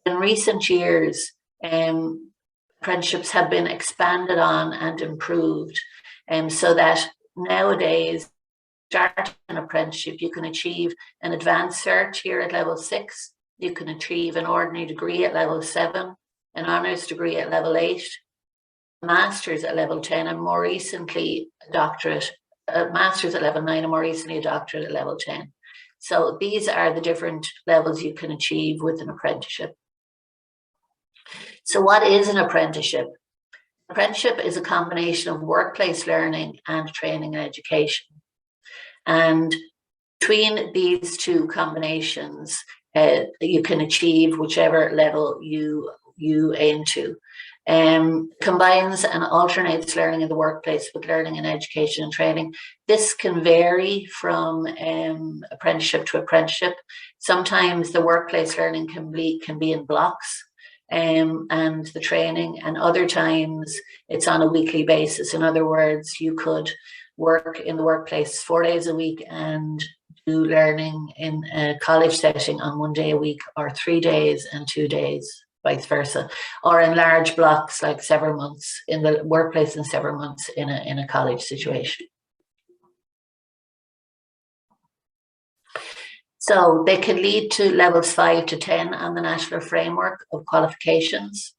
E: In recent years, apprenticeships have been expanded on and improved, so that nowadays, starting an apprenticeship, you can achieve an advanced cert here at level 6, you can achieve an ordinary degree at level 7, an honours degree at level 8, master's at level 10, and more recently a doctorate, a master's at level 9, and more recently a doctorate at level 10. So these are the different levels you can achieve with an apprenticeship. So what is an apprenticeship? Apprenticeship is a combination of workplace learning and training and education. And between these two combinations, you can achieve whichever level you aim to. Combines and alternates learning in the workplace with learning in education and training. This can vary from apprenticeship to apprenticeship. Sometimes the workplace learning can be in blocks, and the training, and other times it's on a weekly basis. In other words, you could work in the workplace 4 days a week and do learning in a college setting on 1 day a week, or 3 days and 2 days, vice versa, or in large blocks like several months in the workplace and several months in a college situation. So they can lead to levels 5 to 10 on the national framework of qualifications.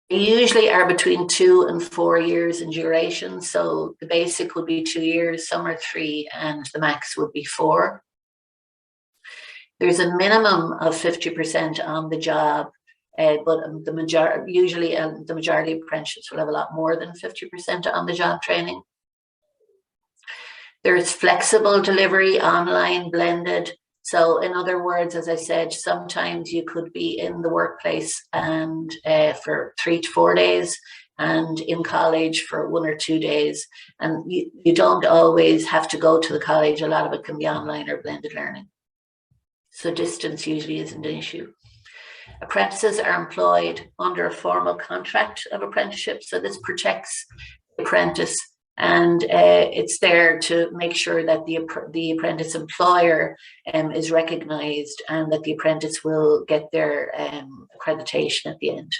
E: They usually are between 2 and 4 years in duration. So the basic would be 2 years, some are 3, and the max would be 4. There's a minimum of 50% on the job, but usually the majority of apprenticeships will have a lot more than 50% on the job training. There's flexible delivery, online, blended. So in other words, as I said, sometimes you could be in the workplace and for 3 to 4 days, and in college for 1 or 2 days. And you don't always have to go to the college. A lot of it can be online or blended learning. So distance usually isn't an issue. Apprentices are employed under a formal contract of apprenticeship. So this protects the apprentice, and it's there to make sure that the apprentice employer is recognised, and that the apprentice will get their accreditation at the end.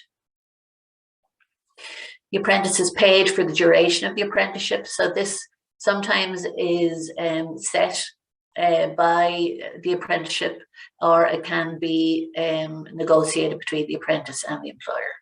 E: The apprentice is paid for the duration of the apprenticeship. So this sometimes is set by the apprenticeship, or it can be negotiated between the apprentice and the employer.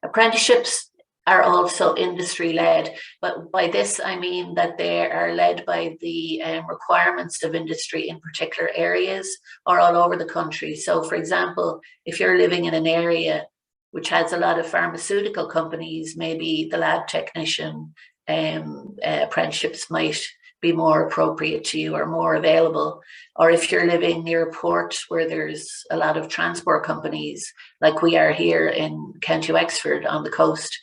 E: Apprenticeships are also industry-led, but by this I mean that they are led by the requirements of industry in particular areas or all over the country. So for example, if you're living in an area which has a lot of pharmaceutical companies, maybe the lab technician apprenticeships might be more appropriate to you or more available. Or if you're living near a port where there's a lot of transport companies, like we are here in County Wexford on the coast,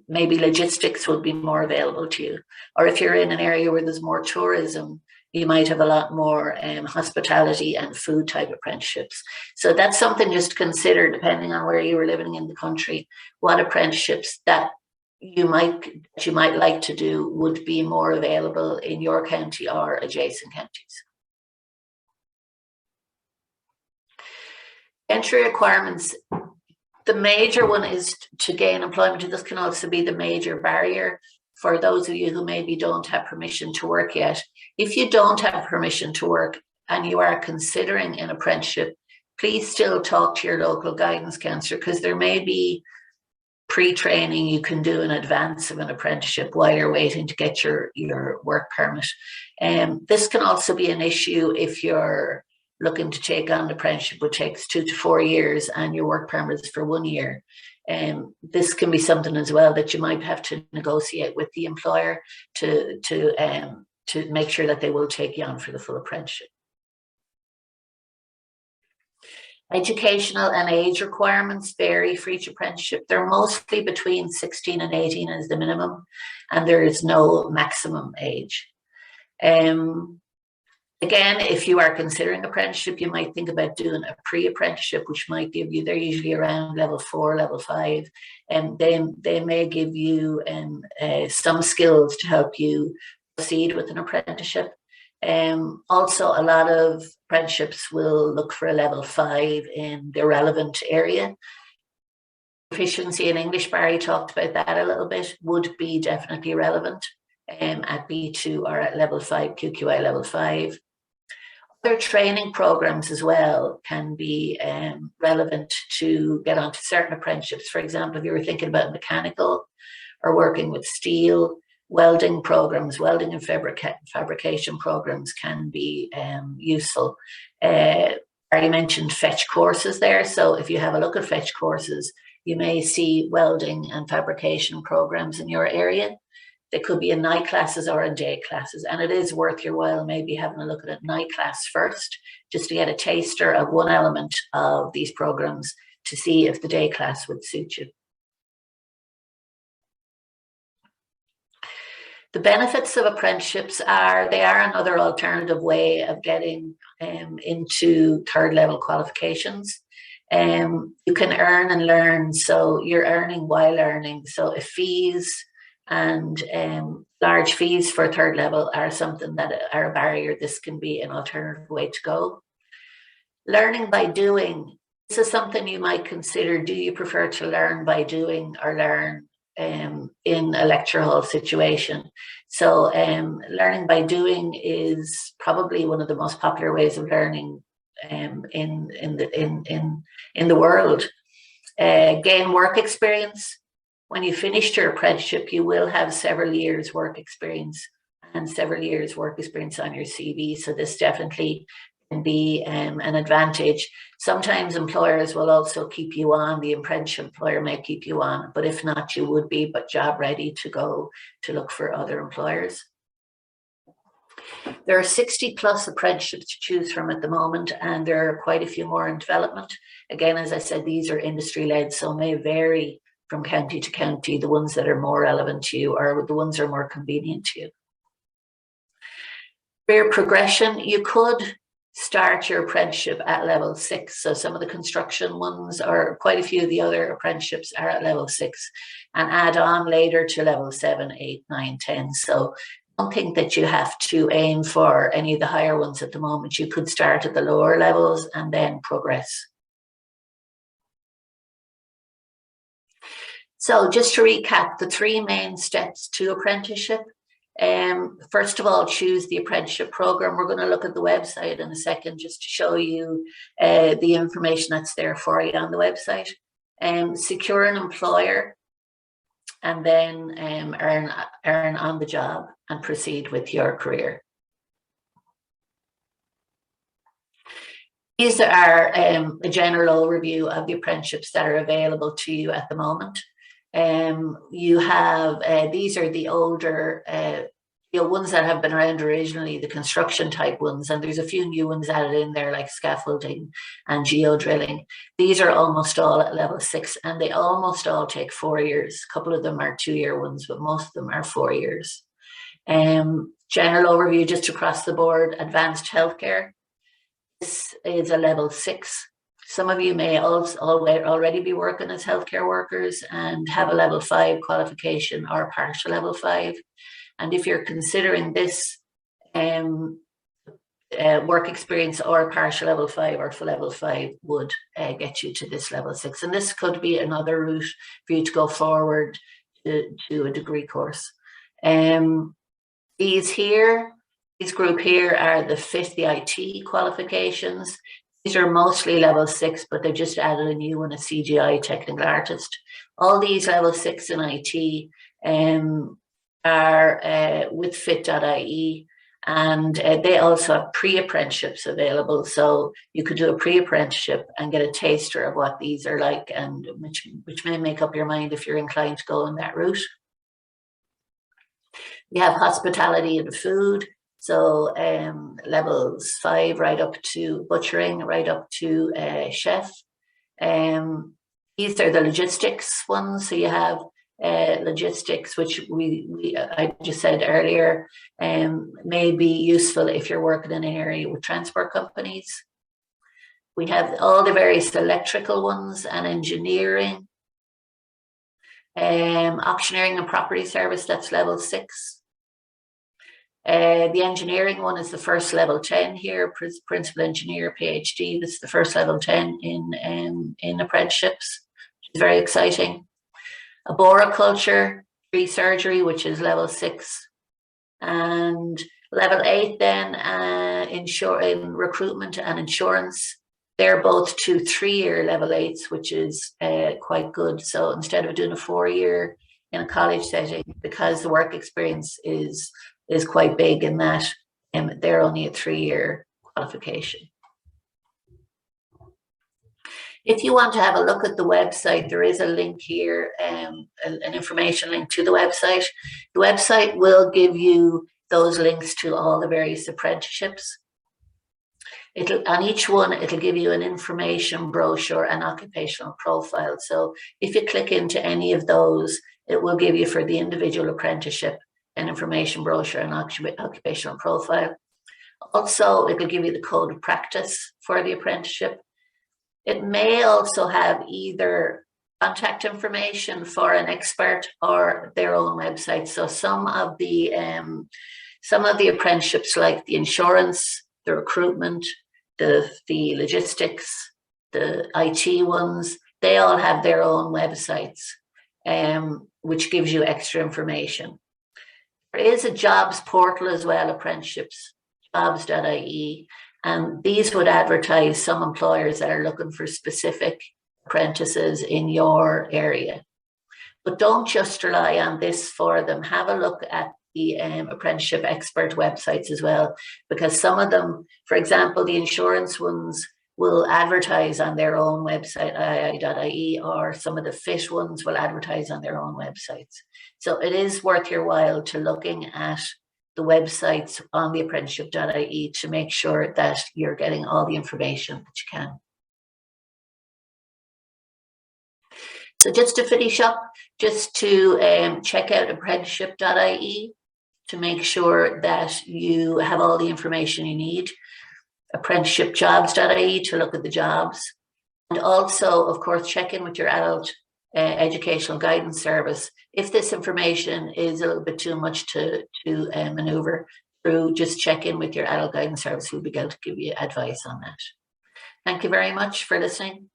E: maybe logistics would be more available to you. Or if you're in an area where there's more tourism, you might have a lot more hospitality and food type apprenticeships. So that's something just to consider, depending on where you were living in the country, what apprenticeships that you might like to do would be more available in your county or adjacent counties. Entry requirements. The major one is to gain employment, and this can also be the major barrier for those of you who maybe don't have permission to work yet. If you don't have permission to work and you are considering an apprenticeship, please still talk to your local guidance counsellor, because there may be pre-training you can do in advance of an apprenticeship while you're waiting to get your work permit. This can also be an issue if you're looking to take on the apprenticeship, which takes 2 to 4 years, and your work permit is for 1 year. This can be something as well that you might have to negotiate with the employer to make sure that they will take you on for the full apprenticeship. Educational and age requirements vary for each apprenticeship. They're mostly between 16 and 18 as the minimum, and there is no maximum age. Again, if you are considering apprenticeship, you might think about doing a pre-apprenticeship, which might give you, they're usually around level 4, level 5, and they may give you some skills to help you proceed with an apprenticeship. Also, a lot of apprenticeships will look for a level 5 in the relevant area. Proficiency in English, Barry talked about that a little bit, would be definitely relevant at B2 or at level 5, QQI level 5. Other training programs as well can be relevant to get onto certain apprenticeships. For example, if you were thinking about mechanical or working with steel, welding programs, welding and fabrication programs can be useful. Barry mentioned fetch courses there. So if you have a look at fetch courses, you may see welding and fabrication programs in your area. They could be in night classes or in day classes. And it is worth your while maybe having a look at a night class first, just to get a taster of one element of these programs to see if the day class would suit you. The benefits of apprenticeships are, they are another alternative way of getting into third level qualifications. You can earn and learn, so you're earning while learning. So if fees and large fees for third level are something that are a barrier, this can be an alternative way to go. Learning by doing, this is something you might consider. Do you prefer to learn by doing or learn in a lecture hall situation? So learning by doing is probably one of the most popular ways of learning in the world. Gain work experience. When you finished your apprenticeship, you will have several years work experience and several years work experience on your CV. So this definitely can be an advantage. Sometimes employers will also keep you on, the apprenticeship employer may keep you on, but if not, you would be but job ready to go to look for other employers. There are 60 plus apprenticeships to choose from at the moment, and there are quite a few more in development. Again, as I said, these are industry led, so may vary from county to county, the ones that are more relevant to you or the ones that are more convenient to you. Career progression, you could start your apprenticeship at level 6. So some of the construction ones, or quite a few of the other apprenticeships, are at level 6 and add on later to level 7, 8, 9, 10. So don't think that you have to aim for any of the higher ones at the moment. You could start at the lower levels and then progress. So just to recap, the 3 main steps to apprenticeship. First of all, choose the apprenticeship program. We're going to look at the website in a second just to show you the information that's there for you on the website. Secure an employer, and then earn on the job and proceed with your career. These are a general overview of the apprenticeships that are available to you at the moment. You have, these are the older, ones that have been around originally, the construction type ones, and there's a few new ones added in there like scaffolding and geo-drilling. These are almost all at level 6, and they almost all take 4 years. A couple of them are 2-year ones, but most of them are 4 years. General overview just across the board, advanced healthcare. This is a level 6. Some of you may also already be working as healthcare workers and have a level 5 qualification or partial level 5. And if you're considering this work experience or partial level 5 or full level 5 would get you to this level 6. And this could be another route for you to go forward to a degree course. These group here are the IT qualifications. These are mostly level 6, but they've just added a new one, a CGI technical artist. All these level 6 in IT are with fit.ie, And they also have pre-apprenticeships available. So you could do a pre-apprenticeship and get a taster of what these are like, and which may make up your mind if you're inclined to go in that route. We have hospitality and food. So levels 5 right up to butchering, right up to chef. These are the logistics ones. So you have logistics, which I just said earlier, may be useful if you're working in an area with transport companies. We have all the various electrical ones and engineering. Auctioneering and property service, that's level 6. The engineering one is the first level 10 here, principal engineer, PhD. This is the first level 10 in apprenticeships, which is very exciting. Arboriculture, tree surgery, which is level 6. And level 8 then, in recruitment and insurance. They're both 2 3-year level 8s, which is quite good. So instead of doing a 4-year in a college setting, because the work experience is quite big in that, they're only a 3-year qualification. If you want to have a look at the website, there is a link here, an information link to the website. The website will give you those links to all the various apprenticeships. On each one, it'll give you an information brochure and occupational profile. So if you click into any of those, it will give you for the individual apprenticeship an information brochure and occupational profile. Also, it will give you the code of practice for the apprenticeship. It may also have either contact information for an expert or their own website. So some of the apprenticeships, like the insurance, the recruitment, the logistics, the IT ones, they all have their own websites, which gives you extra information. There is a jobs portal as well, apprenticeships, jobs.ie, and these would advertise some employers that are looking for specific apprentices in your area. But don't just rely on this for them. Have a look at the apprenticeship expert websites as well, because some of them, for example, the insurance ones will advertise on their own website, ii.ie, or some of the fit ones will advertise on their own websites. So it is worth your while to looking at the websites on the apprenticeship.ie to make sure that you're getting all the information that you can. So just to finish up, just to check out apprenticeship.ie to make sure that you have all the information you need. Apprenticeshipjobs.ie to look at the jobs. And also, of course, check in with your adult educational guidance service. If this information is a little bit too much to maneuver through, just check in with your adult guidance service, who will be able to give you advice on that. Thank you very much for listening.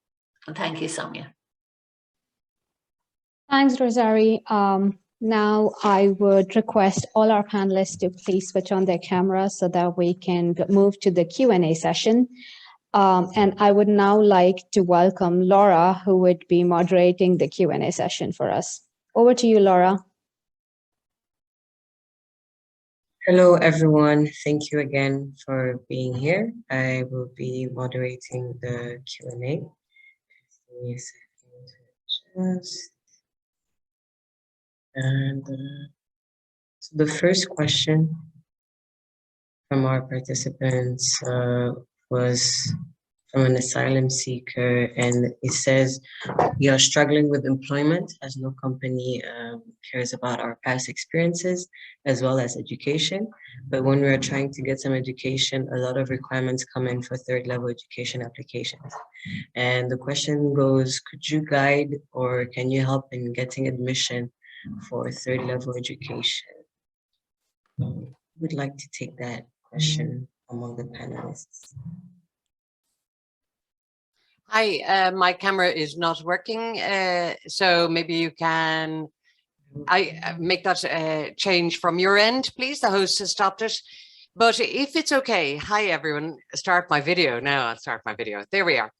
E: And thank you, Sonia.
A: Thanks, Rosarie. Now I would request all our panelists to please switch on their cameras so that we can move to the Q&A session. And I would now like to welcome Laura, who would be moderating the Q&A session for us. Over to you, Laura.
F: Hello, everyone. Thank you again for being here. I will be moderating the Q&A. Give me a second. So the first question from our participants was from an asylum seeker, and it says, we are struggling with employment as no company cares about our past experiences as well as education. But when we are trying to get some education, a lot of requirements come in for third level education applications. And the question goes, could you guide or can you help in getting admission for third level education? Who would like to take that question among the panelists?
C: Hi, my camera is not working, so maybe you can make that change from your end, please. The host has stopped it. But if it's okay, hi everyone, start my video now. I'll start my video. There we are.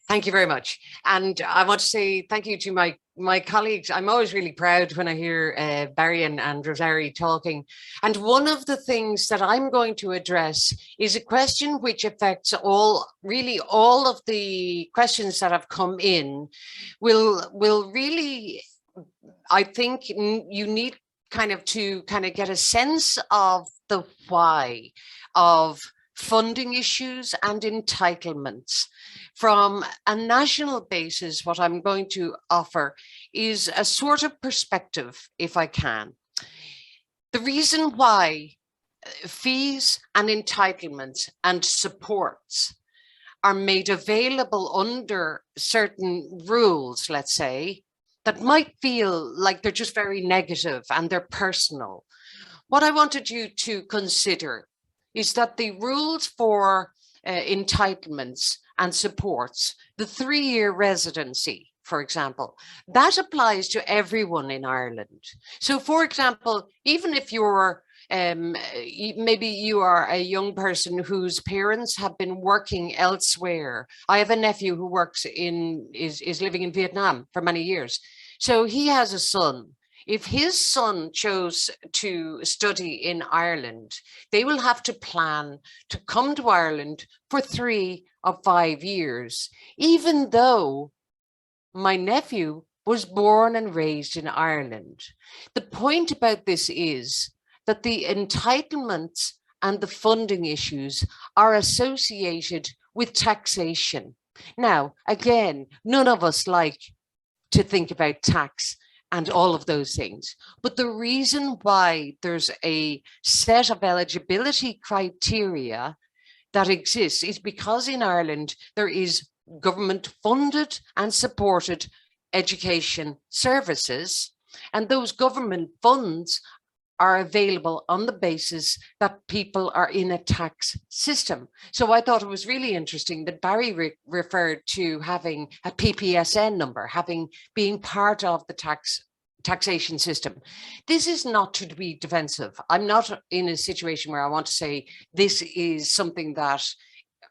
C: Thank you very much. And I want to say thank you to my my colleagues, I'm always really proud when I hear Barry and Rosario talking. And one of the things that I'm going to address is a question which affects really all of the questions that have come in. Will really, I think you need to get a sense of the why of funding issues and entitlements. From a national basis, what I'm going to offer is a sort of perspective, if I can. The reason why fees and entitlements and supports are made available under certain rules, let's say, that might feel like they're just very negative and they're personal. What I wanted you to consider is that the rules for entitlements and supports, the 3-year residency, for example, that applies to everyone in Ireland. So, for example, even if you're maybe you are a young person whose parents have been working elsewhere. I have a nephew who is living in Vietnam for many years. So he has a son. If his son chose to study in Ireland, they will have to plan to come to Ireland for 3 or 5 years, even though my nephew was born and raised in Ireland. The point about this is that the entitlements and the funding issues are associated with taxation. Now, again, none of us like to think about tax and all of those things. But the reason why there's a set of eligibility criteria that exists is because in Ireland there is government funded and supported education services, and those government funds are available on the basis that people are in a tax system. So I thought it was really interesting that Barry referred to having a PPSN number, being part of the taxation system. This is not to be defensive. I'm not in a situation where I want to say this is something that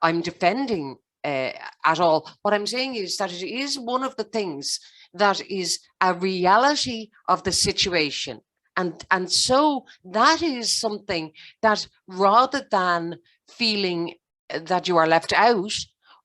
C: I'm defending at all. What I'm saying is that it is one of the things that is a reality of the situation. And so that is something that, rather than feeling that you are left out,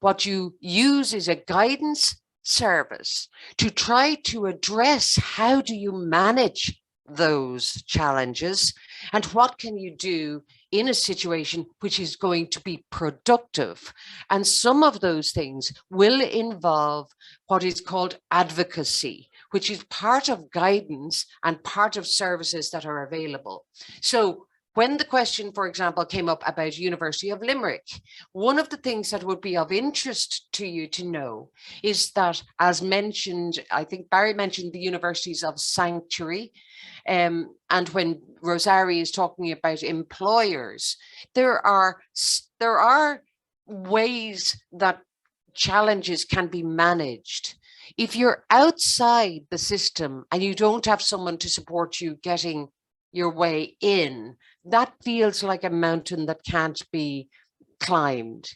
C: what you use is a guidance service to try to address how do you manage those challenges and what can you do in a situation which is going to be productive. And some of those things will involve what is called advocacy, which is part of guidance and part of services that are available. So when the question, for example, came up about University of Limerick, one of the things that would be of interest to you to know is that, as mentioned, I think Barry mentioned the universities of sanctuary, and when Rosario is talking about employers, there are ways that challenges can be managed. If you're outside the system and you don't have someone to support you getting your way in, that feels like a mountain that can't be climbed.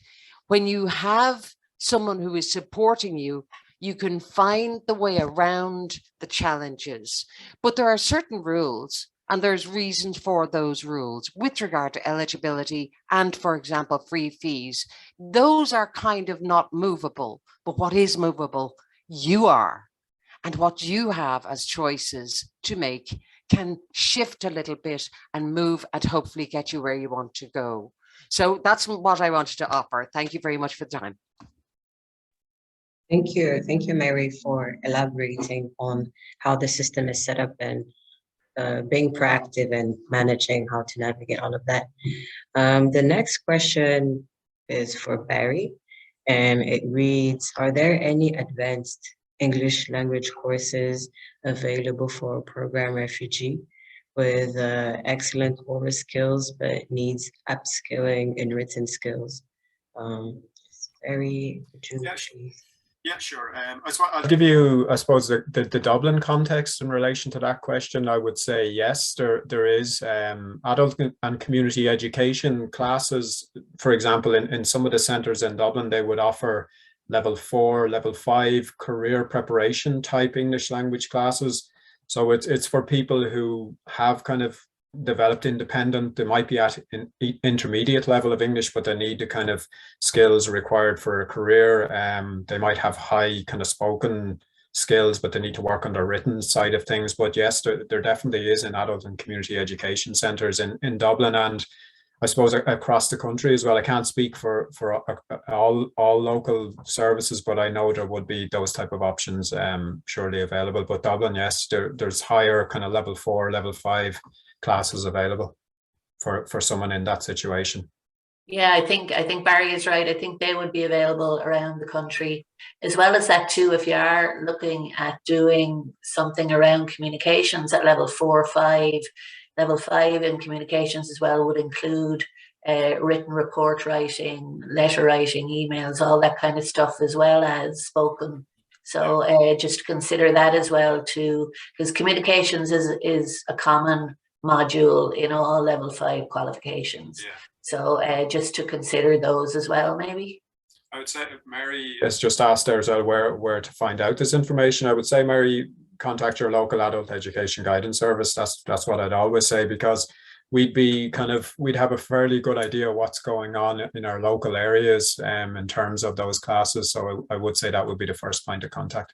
C: When you have someone who is supporting you, you can find the way around the challenges. But there are certain rules, and there's reasons for those rules with regard to eligibility and, for example, free fees. Those are kind of not movable, but what is movable, you are. And what you have as choices to make can shift a little bit and move and hopefully get you where you want to go. So that's what I wanted to offer. Thank you very much for the time.
F: Thank you, Mary, for elaborating on how the system is set up and being proactive and managing how to navigate all of that. The next question is for Barry, and it reads, are there any advanced English language courses available for a program refugee with excellent oral skills but needs upskilling in written skills? Barry, would you please?
D: Yeah, sure. I'll give you, I suppose, the Dublin context in relation to that question. I would say yes, there is adult and community education classes. For example, in some of the centres in Dublin, they would offer level 4, level 5 career preparation type English language classes. So it's for people who have kind of developed independent, they might be at an intermediate level of English, but they need the kind of skills required for a career. They might have high kind of spoken skills, but they need to work on their written side of things. But yes, there definitely is in adult and community education centres in Dublin, and I suppose across the country as well. I can't speak for all local services, but I know there would be those type of options surely available. But Dublin, yes, there's higher kind of level 4, level 5 classes available for someone in that situation.
E: Yeah, I think Barry is right. I think they would be available around the country. As well as that too, if you are looking at doing something around communications at level 4 or 5, level 5 in communications as well would include written report writing, letter writing, emails, all that kind of stuff, as well as spoken. So just consider that as well too, because communications is a common module in all level 5 qualifications. Yeah. So just to consider those as well, maybe.
D: I would say Mary has just asked there as well where to find out this information. I would say, Mary, contact your local adult education guidance service. That's what I'd always say, because we'd have a fairly good idea what's going on in our local areas in terms of those classes. So I would say that would be the first point of contact.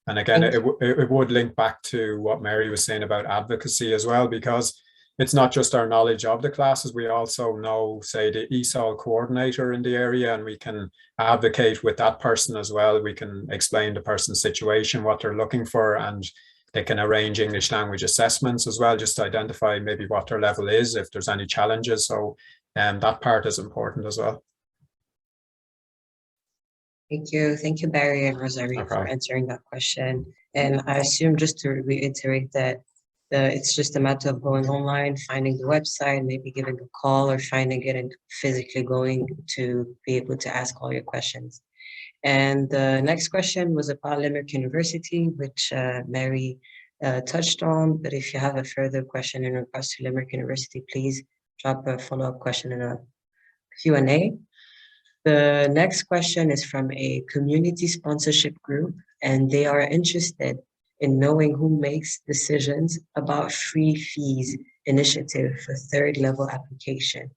D: And again, it would link back to what Mary was saying about advocacy as well, because it's not just our knowledge of the classes. We also know, say, the ESOL coordinator in the area, and we can advocate with that person as well. We can explain the person's situation, what they're looking for, and they can arrange English language assessments as well, just to identify maybe what their level is, if there's any challenges. So that part is important as well.
F: Thank you, Barry and Rosario, for answering that question. And I assume, just to reiterate, that it's just a matter of going online, finding the website, maybe giving a call, or finding it and physically going to be able to ask all your questions. And the next question was about Limerick University, which Mary touched on. But if you have a further question in regards to Limerick University, please drop a follow-up question in a Q&A. The next question is from a community sponsorship group, and they are interested in knowing who makes decisions about free fees initiative for 3rd level application.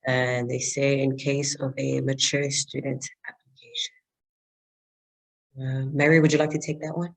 F: And they say in case of a mature student application. Mary, would you like to take that one?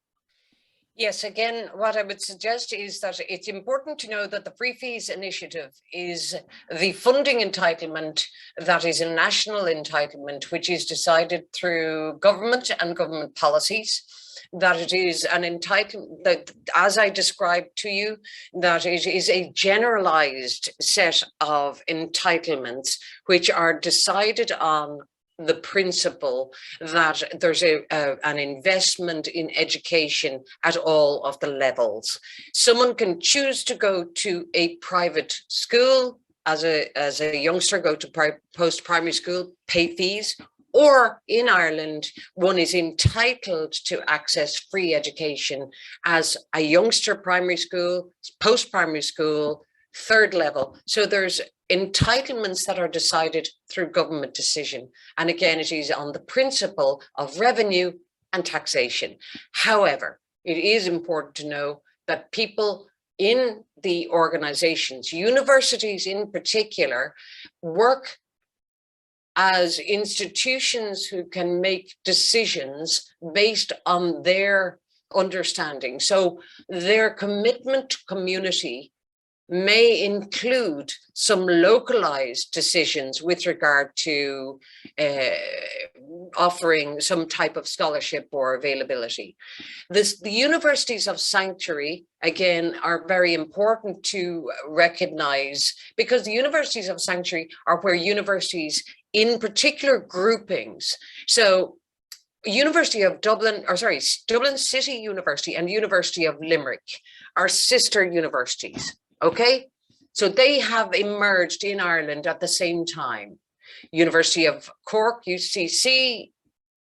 C: Yes, again, what I would suggest is that it's important to know that the Free Fees Initiative is the funding entitlement that is a national entitlement, which is decided through government and government policies. That it is an entitlement that, as I described to you, that it is a generalized set of entitlements which are decided on the principle that there's an investment in education at all of the levels. Someone can choose to go to a private school as a youngster, go to post-primary school, pay fees, or in Ireland, one is entitled to access free education as a youngster primary school, post-primary school, 3rd level. So there's entitlements that are decided through government decision. And again, it is on the principle of revenue and taxation. However, it is important to know that people in the organizations, universities in particular, work as institutions who can make decisions based on their understanding. So their commitment to community may include some localized decisions with regard to offering some type of scholarship or availability. The universities of sanctuary, again, are very important to recognize, because the universities of sanctuary are where universities in particular groupings. So University of Dublin, Dublin City University and University of Limerick are sister universities. Okay, so they have emerged in Ireland at the same time. University of Cork, UCC,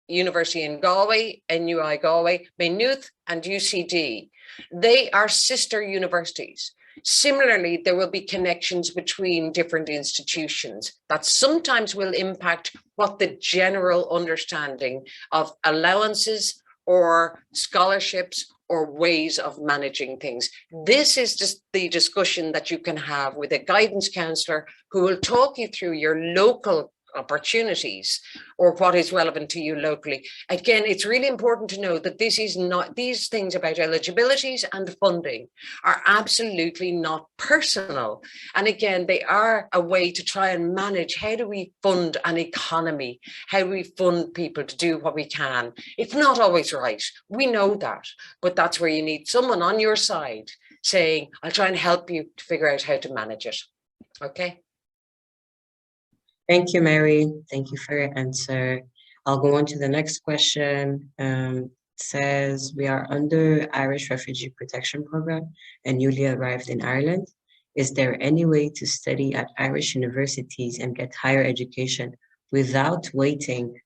C: University in Galway, NUI Galway, Maynooth and UCD. They are sister universities. Similarly, there will be connections between different institutions that sometimes will impact what the general understanding of allowances or scholarships or ways of managing things. This is just the discussion that you can have with a guidance counsellor who will talk you through your local opportunities or what is relevant to you locally. Again, it's really important to know that this is not, these things about eligibilities and funding are absolutely not personal. And again, they are a way to try and manage, how do we fund an economy? How do we fund people to do what we can? It's not always right. We know that, but that's where you need someone on your side saying, I'll try and help you to figure out how to manage it. Okay.
F: Thank you, Mary. Thank you for your answer. I'll go on to the next question. It says, we are under Irish Refugee Protection Program and newly arrived in Ireland. Is there any way to study at Irish universities and get higher education without waiting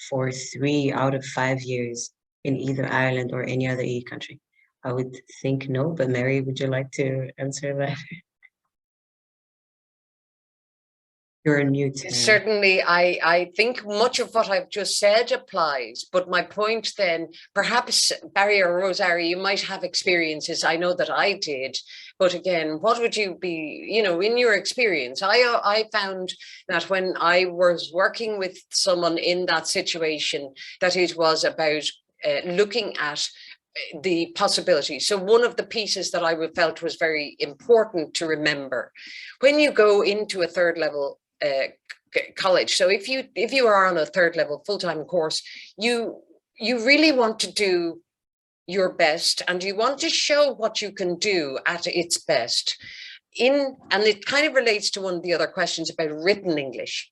F: for 3 out of 5 years in either Ireland or any other EU country? I would think no, but Mary, would you like to answer that? You're new to
C: Certainly, I think much of what I've just said applies, but my point then, perhaps Barry or Rosario, you might have experiences. I know that I did, but again, what would you be, you know, in your experience? I found that when I was working with someone in that situation, that it was about looking at the possibility. So one of the pieces that I felt was very important to remember, when you go into a third level college. So if you are on a third level full-time course, you really want to do your best and you want to show what you can do at its best. And it kind of relates to one of the other questions about written English,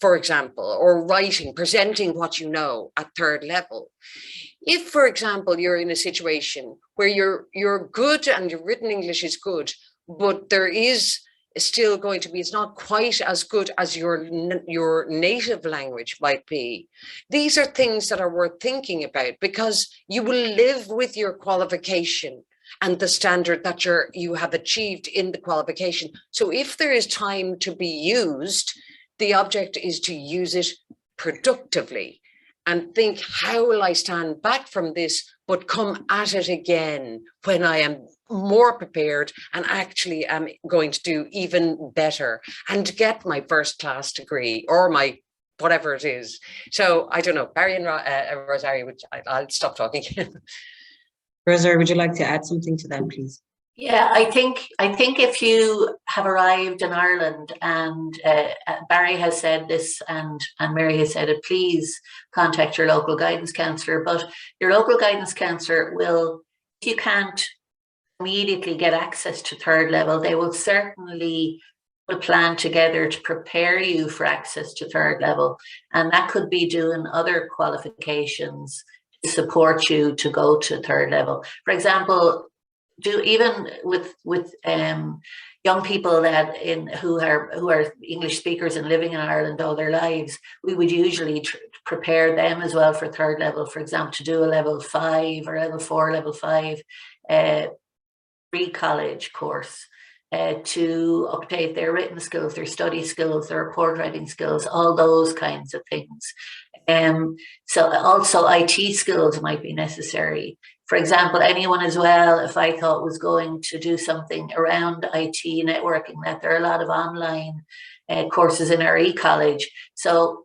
C: for example, or writing, presenting what you know at third level. If, for example, you're in a situation where you're good and your written English is good, but there is still going to be, it's not quite as good as your native language might be. These are things that are worth thinking about, because you will live with your qualification and the standard that you have achieved in the qualification. So if there is time to be used, the object is to use it productively and think, how will I stand back from this, but come at it again when I am more prepared and actually am going to do even better and get my first class degree or my whatever it is. So I don't know, Barry and Rosario, I'll stop talking.
F: Rosario, would you like to add something to that, please?
E: Yeah, I think if you have arrived in Ireland and Barry has said this and Mary has said it, please contact your local guidance counsellor. But your local guidance counsellor will, if you can't immediately get access to third level, they will certainly put a plan together to prepare you for access to third level. And that could be doing other qualifications to support you to go to third level. For example, even with young people who are English speakers and living in Ireland all their lives, we would usually prepare them as well for third level. For example, to do a level 5 or level 4, level 5 pre-college course to update their written skills, their study skills, their report writing skills, all those kinds of things. So also IT skills might be necessary. For example, anyone as well, if I thought was going to do something around IT networking, that there are a lot of online courses in our e-college. So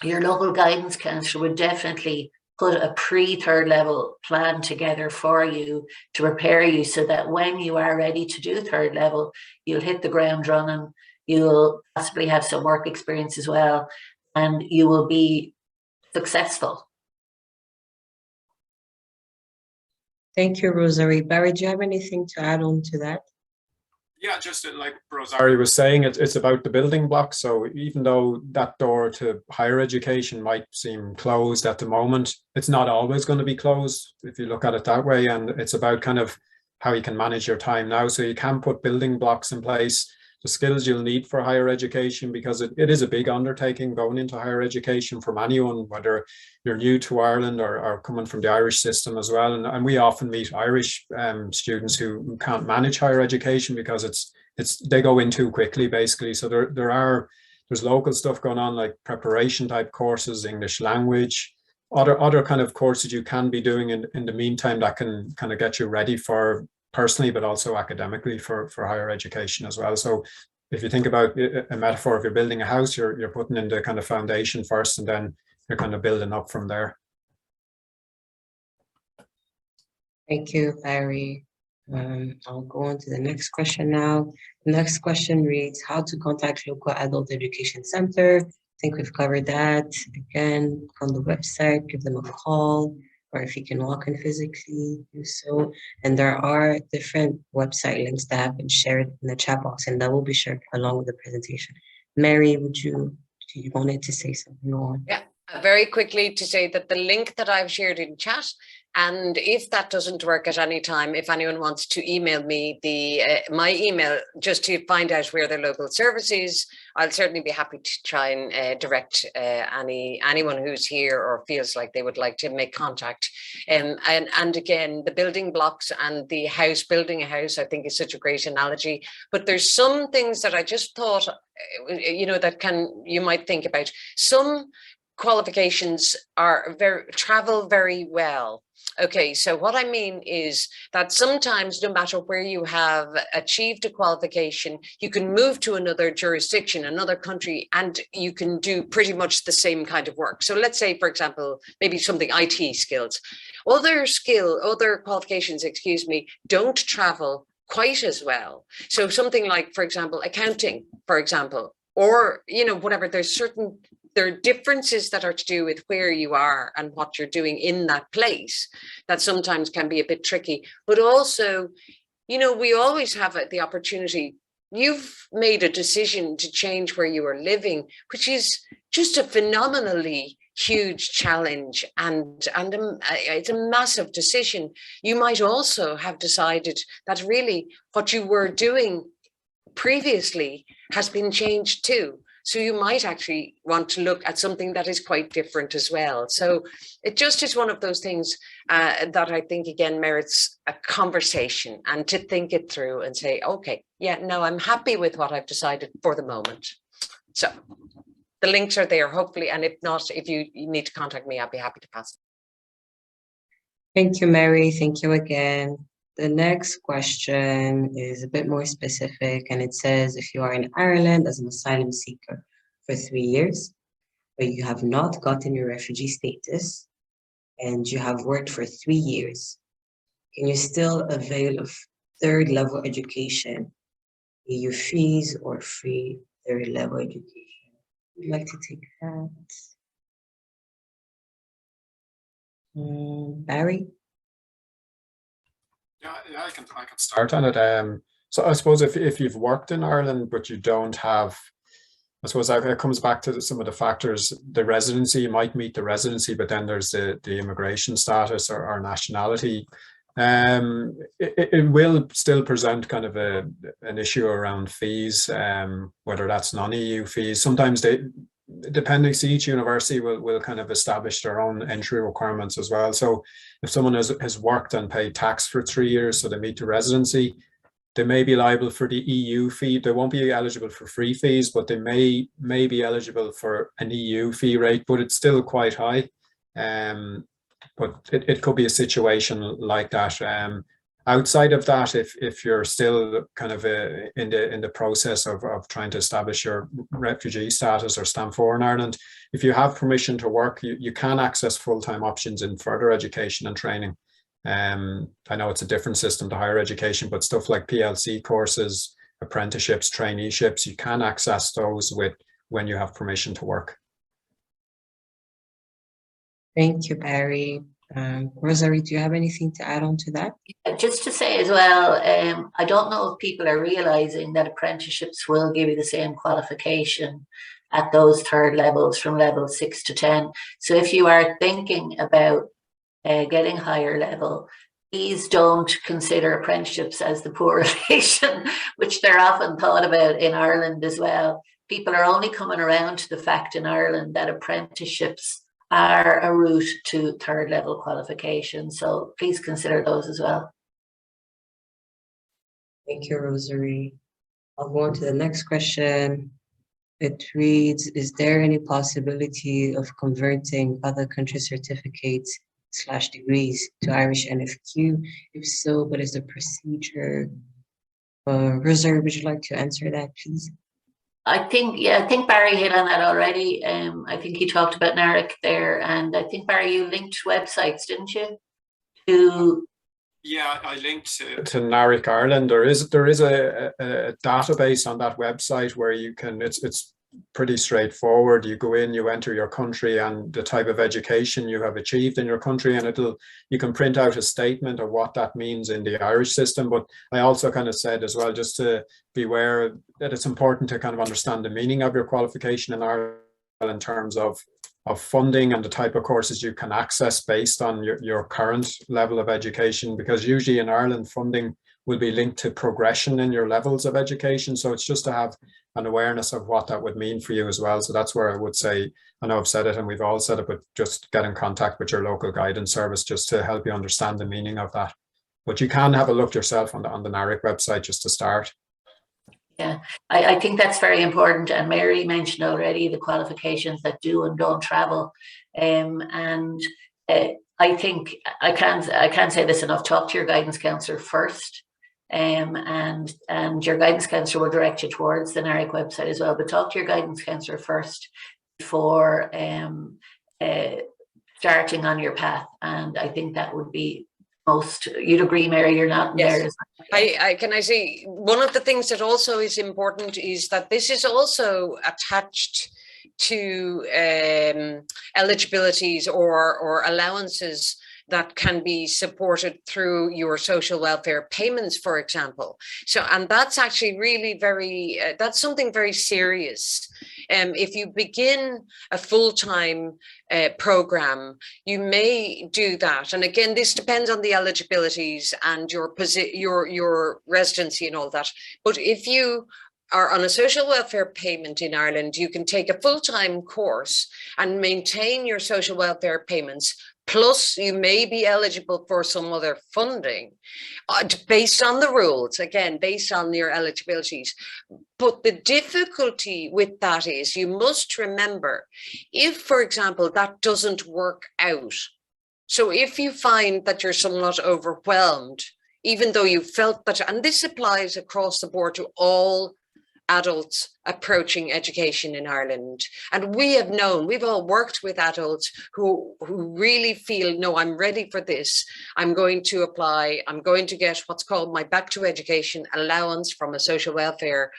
E: your local guidance counsellor would definitely put a pre-third level plan together for you to prepare you so that when you are ready to do third level, you'll hit the ground running, you'll possibly have some work experience as well, and you will be successful.
F: Thank you, Rosario. Barry, do you have anything to add on to that?
D: Yeah, just like Rosario was saying, it's about the building blocks. So even though that door to higher education might seem closed at the moment, it's not always going to be closed if you look at it that way. And it's about kind of how you can manage your time now. So you can put building blocks in place skills you'll need for higher education, because it is a big undertaking going into higher education from anyone, whether you're new to Ireland or coming from the Irish system as well. And we often meet Irish students who can't manage higher education because they go in too quickly, basically. So there's local stuff going on, like preparation type courses, English language, other kind of courses you can be doing in the meantime that can kind of get you ready for personally, but also academically for higher education as well. So if you think about a metaphor, if you're building a house, you're putting in the kind of foundation first, and then you're kind of building up from there.
F: Thank you, Barry. I'll go on to the next question now. The next question reads, how to contact local adult education center. I think we've covered that. Again, on the website, give them a call, or if you can walk in physically, do so. And there are different website links that have been shared in the chat box, and that will be shared along with the presentation. Mary, do you wanted to say something more?
C: Yeah, very quickly to say that the link that I've shared in chat, and if that doesn't work at any time, if anyone wants to email me my email just to find out where their local service is, I'll certainly be happy to try and direct anyone who's here or feels like they would like to make contact. And again, the building blocks and the house, building a house, I think is such a great analogy. But there's some things that I just thought, that you might think about. Some qualifications travel very well. Okay, so what I mean is that sometimes no matter where you have achieved a qualification, you can move to another jurisdiction, another country, and you can do pretty much the same kind of work. So let's say, for example, maybe something IT skills. Other qualifications, don't travel quite as well. So something like, for example, accounting, for example, or, whatever, there are differences that are to do with where you are and what you're doing in that place that sometimes can be a bit tricky. But also, we always have the opportunity. You've made a decision to change where you are living, which is just a phenomenally huge challenge, and it's a massive decision. You might also have decided that really what you were doing previously has been changed too. So you might actually want to look at something that is quite different as well. So it just is one of those things that I think, again, merits a conversation and to think it through and say, okay, yeah, no, I'm happy with what I've decided for the moment. So the links are there, hopefully. And if not, if you need to contact me, I'll be happy to pass.
F: Thank you, Mary. Thank you again. The next question is a bit more specific, and it says, if you are in Ireland as an asylum seeker for 3 years, but you have not gotten your refugee status, and you have worked for 3 years, can you still avail of third level education, EU fees or free third level education? Would you like to take that? Barry?
D: Yeah, I can start on it. So I suppose if you've worked in Ireland, but you don't have, I suppose it comes back to some of the factors. The residency, you might meet the residency, but then there's the immigration status or nationality. It will still present kind of an issue around fees, whether that's non-EU fees. Sometimes depending, each university will kind of establish their own entry requirements as well. So if someone has worked and paid tax for 3 years, so they meet the residency, they may be liable for the EU fee. They won't be eligible for free fees, but they may be eligible for an EU fee rate, but it's still quite high. But it could be a situation like that. Outside of that, if you're still kind of in the process of trying to establish your refugee status or stamp 4 in Ireland, if you have permission to work, you can access full-time options in further education and training. I know it's a different system to higher education, but stuff like PLC courses, apprenticeships, traineeships, you can access those when you have permission to work.
F: Thank you, Barry. Rosarie, do you have anything to add on to that?
E: Just to say as well, I don't know if people are realizing that apprenticeships will give you the same qualification at those third levels from level 6 to 10. So if you are thinking about getting higher level, please don't consider apprenticeships as the poor relation, which they're often thought about in Ireland as well. People are only coming around to the fact in Ireland that apprenticeships are a route to third level qualification. So please consider those as well.
F: Thank you, Rosary. I'll go on to the next question. It reads, is there any possibility of converting other country certificates / degrees to Irish NFQ? If so, what is the procedure? Rosary, would you like to answer that, please?
E: I think Barry hit on that already. I think he talked about NARIC there, and I think, Barry, you linked websites, didn't you?
D: Yeah, I linked to NARIC Ireland. There is a database on that website where you can, it's pretty straightforward. You go in, you enter your country and the type of education you have achieved in your country, and you can print out a statement of what that means in the Irish system. But I also kind of said as well, just to be aware that it's important to kind of understand the meaning of your qualification in Ireland in terms of funding and the type of courses you can access based on your current level of education, because usually in Ireland funding will be linked to progression in your levels of education. So it's just to have an awareness of what that would mean for you as well. So that's where I would say, I know I've said it and we've all said it, but just get in contact with your local guidance service just to help you understand the meaning of that. But you can have a look yourself on the NARIC website just to start.
E: Yeah, I think that's very important. And Mary mentioned already the qualifications that do and don't travel. I think I can't say this enough. Talk to your guidance counsellor first. And your guidance counsellor will direct you towards the NARIC website as well. But talk to your guidance counsellor first before starting on your path. And I think that would be most. You'd agree, Mary? You're not there.
C: I say one of the things that also is important is that this is also attached to eligibilities or allowances that can be supported through your social welfare payments, for example. So, and that's actually really very, that's something very serious. If you begin a full-time program, you may do that. And again, this depends on the eligibilities and your residency and all that. But if you are on a social welfare payment in Ireland, you can take a full-time course and maintain your social welfare payments. Plus, you may be eligible for some other funding based on the rules, again, based on your eligibilities. But the difficulty with that is you must remember, if, for example, that doesn't work out, so if you find that you're somewhat overwhelmed, even though you felt that, and this applies across the board to all adults approaching education in Ireland. And we've all worked with adults who really feel, no, I'm ready for this. I'm going to apply. I'm going to get what's called my back to education allowance from a social welfare.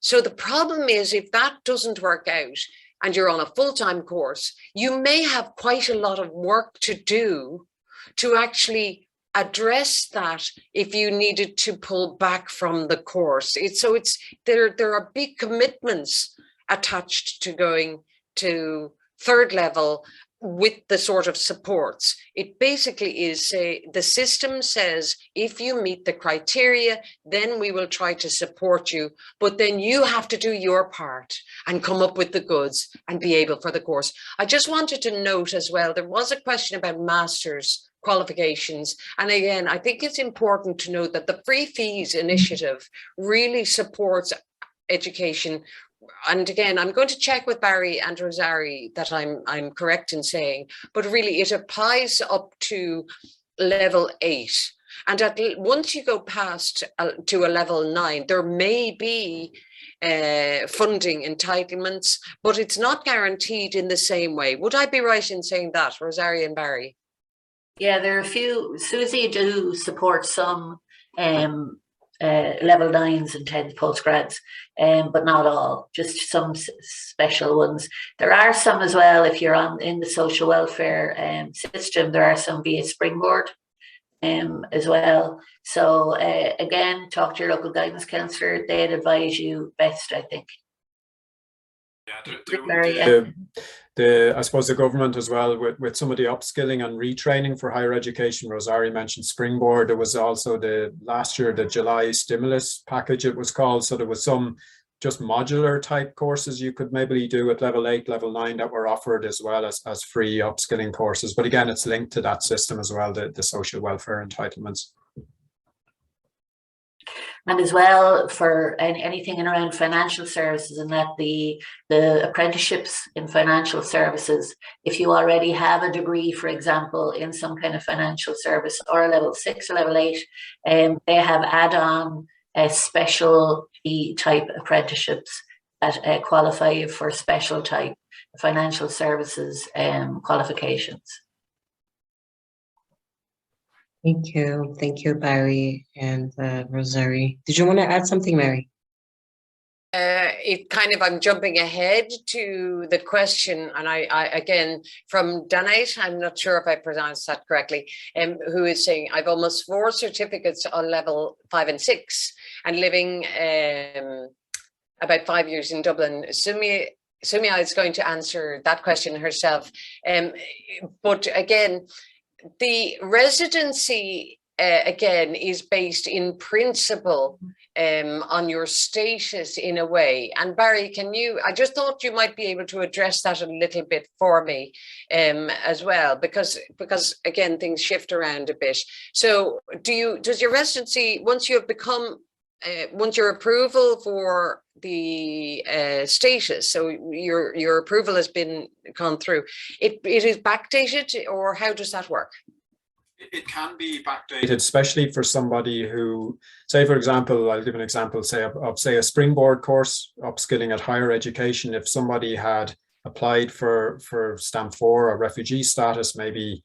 C: So the problem is, if that doesn't work out and you're on a full-time course, you may have quite a lot of work to do to actually address that if you needed to pull back from the course. There are big commitments attached to going to third level with the sort of supports. It basically is, the system says, if you meet the criteria, then we will try to support you, but then you have to do your part and come up with the goods and be able for the course. I just wanted to note as well, there was a question about master's qualifications. And again, I think it's important to note that the Free Fees initiative really supports education. And again, I'm going to check with Barry and Rosary that I'm correct in saying, but really it applies up to level 8. And once you go past to a level 9, there may be funding entitlements, but it's not guaranteed in the same way. Would I be right in saying that, Rosary and Barry?
E: Yeah, there are a few. Susie do support some level 9s and 10 postgrads, but not all, just some special ones. There are some as well, if you're in the social welfare system, there are some via Springboard as well. So again, talk to your local guidance counsellor. They'd advise you best, I think.
D: I suppose the government as well, with some of the upskilling and retraining for higher education. Rosario mentioned Springboard. There was also last year, the July stimulus package, it was called. So there was some just modular type courses you could maybe do at level 8, level 9 that were offered, as well as free upskilling courses. But again, it's linked to that system as well, the social welfare entitlements.
E: And as well, for anything around financial services, and that the apprenticeships in financial services, if you already have a degree, for example, in some kind of financial service, or a level 6 or level 8, they have add-on special type apprenticeships that qualify you for special type financial services qualifications.
F: Thank you, Barry and Rosarie. Did you want to add something, Mary?
C: I'm jumping ahead to the question, and I again, from Danite, I'm not sure if I pronounced that correctly, who is saying, I've almost 4 certificates on level 5 and 6 and living about 5 years in Dublin. Sumia is going to answer that question herself. But again, the residency, again, is based in principle on your status in a way. And Barry, I just thought you might be able to address that a little bit for me as well, because again, things shift around a bit. So does your residency, once you have become, once your approval for the status, so your approval has gone through, it is backdated, or how does that work?
D: It can be backdated, especially for somebody who, say, for example, I'll give an example, say a Springboard course, upskilling at higher education. If somebody had applied for stamp 4 or refugee status maybe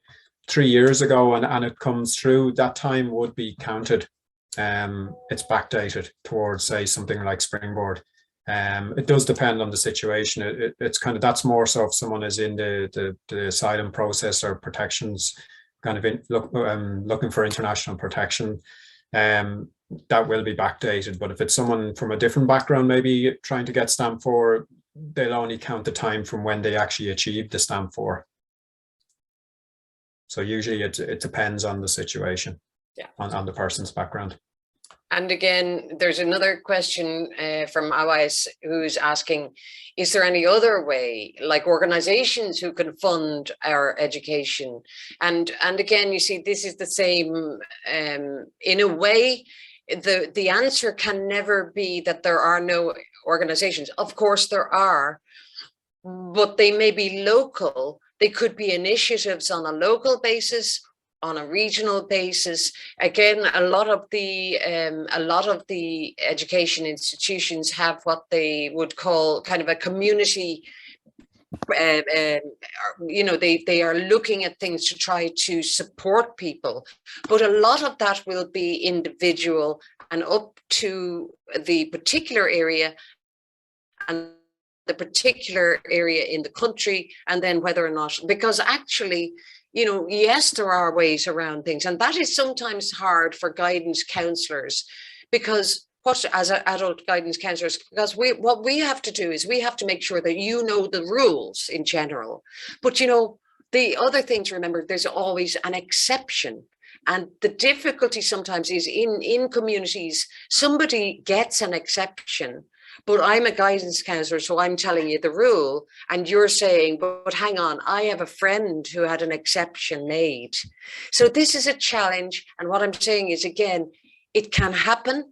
D: 3 years ago, and it comes through, that time would be counted. It's backdated towards, say, something like Springboard. It does depend on the situation. It's kind of, that's more so if someone is in the asylum process or protections, kind of looking for international protection, that will be backdated. But if it's someone from a different background, maybe trying to get stamp 4, they'll only count the time from when they actually achieved the stamp 4. So usually it depends on the situation, on the person's background.
C: And again, there's another question from Awais, who's asking, is there any other way, like organizations who can fund our education? And again, you see, this is the same, in a way, the answer can never be that there are no organizations. Of course there are, but they may be local. They could be initiatives on a local basis, on a regional basis. Again, a lot of the education institutions have what they would call kind of a community. You know, they are looking at things to try to support people, but a lot of that will be individual and up to the particular area and the particular area in the country, and then whether or not, because actually, you know, yes, there are ways around things, and that is sometimes hard for guidance counsellors, because as adult guidance counsellors, because what we have to do is we have to make sure that you know the rules in general. But you know, the other thing to remember, there's always an exception. And the difficulty sometimes is in communities, somebody gets an exception, but I'm a guidance counsellor, so I'm telling you the rule, and you're saying, but hang on, I have a friend who had an exception made. So this is a challenge, and what I'm saying is, again, it can happen.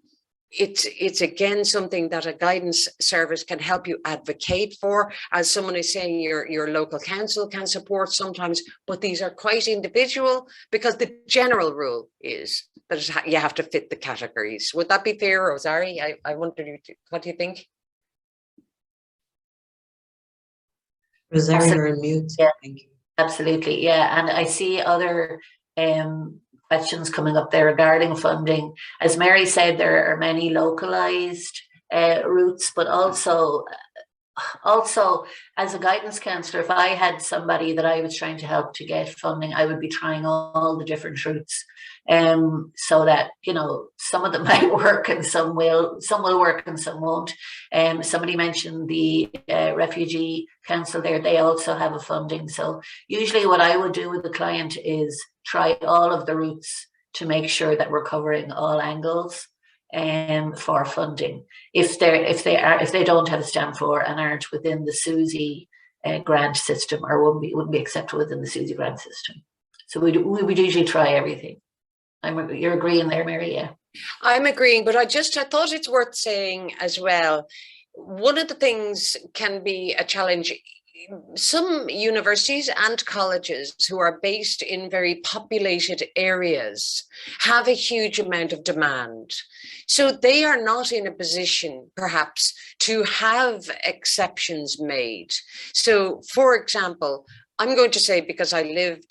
C: It's again something that a guidance service can help you advocate for. As someone is saying, your local council can support sometimes, but these are quite individual, because the general rule is that you have to fit the categories. Would that be fair, Rosarie? I wonder, what do you think?
F: Rosarie, you're on mute.
E: Yeah,
F: thank you.
E: Absolutely, yeah. And I see other questions coming up there regarding funding. As Mary said, there are many localized routes, but also also, as a guidance counsellor, if I had somebody that I was trying to help to get funding, I would be trying all the different routes, so that, you know, some of them might work and some will work and some won't. Somebody mentioned the refugee council there; they also have a funding. So usually, what I would do with the client is try all of the routes to make sure that we're covering all angles for funding. If they don't have a stamp 4 and aren't within the SUSI grant system, or wouldn't be accepted within the SUSI grant system. So we would usually try everything. You're agreeing there, Mary? Yeah.
C: I'm agreeing, but I thought it's worth saying as well. One of the things can be a challenge. Some universities and colleges who are based in very populated areas have a huge amount of demand. So they are not in a position, perhaps, to have exceptions made. So, for example, I'm going to say, because I live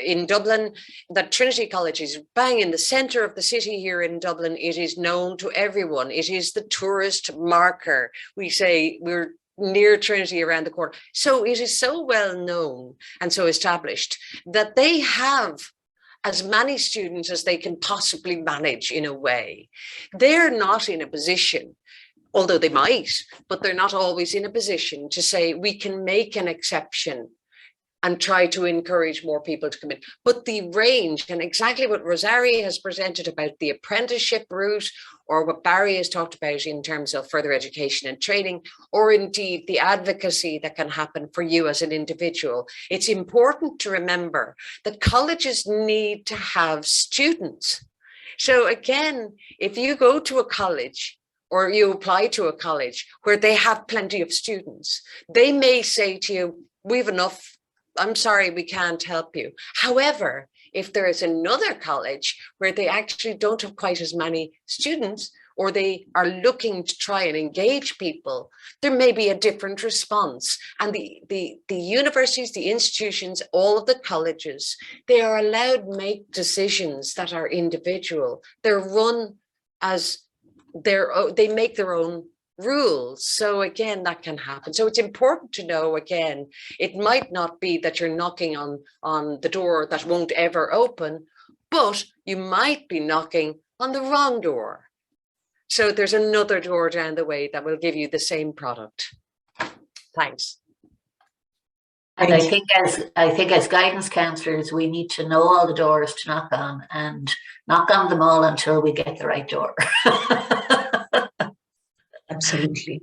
C: in Dublin, that Trinity College is bang in the centre of the city here in Dublin. It is known to everyone. It is the tourist marker. We say we're near Trinity around the corner. So it is so well known and so established that they have as many students as they can possibly manage in a way. They're not in a position, although they might, but they're not always in a position to say we can make an exception and try to encourage more people to come in. But the range, and exactly what Rosarie has presented about the apprenticeship route, or what Barry has talked about in terms of further education and training, or indeed the advocacy that can happen for you as an individual, it's important to remember that colleges need to have students. So again, if you go to a college, or you apply to a college where they have plenty of students, they may say to you, we've enough, I'm sorry, we can't help you. However, if there is another college where they actually don't have quite as many students, or they are looking to try and engage people, there may be a different response. And the universities, the institutions, all of the colleges, they are allowed to make decisions that are individual. They're run as they make their own rules. So again, that can happen. So it's important to know, again, it might not be that you're knocking on the door that won't ever open, but you might be knocking on the wrong door. So there's another door down the way that will give you the same product. Thanks.
E: And I think as guidance counsellors, we need to know all the doors to knock on, and knock on them all until we get the right door.
F: Absolutely.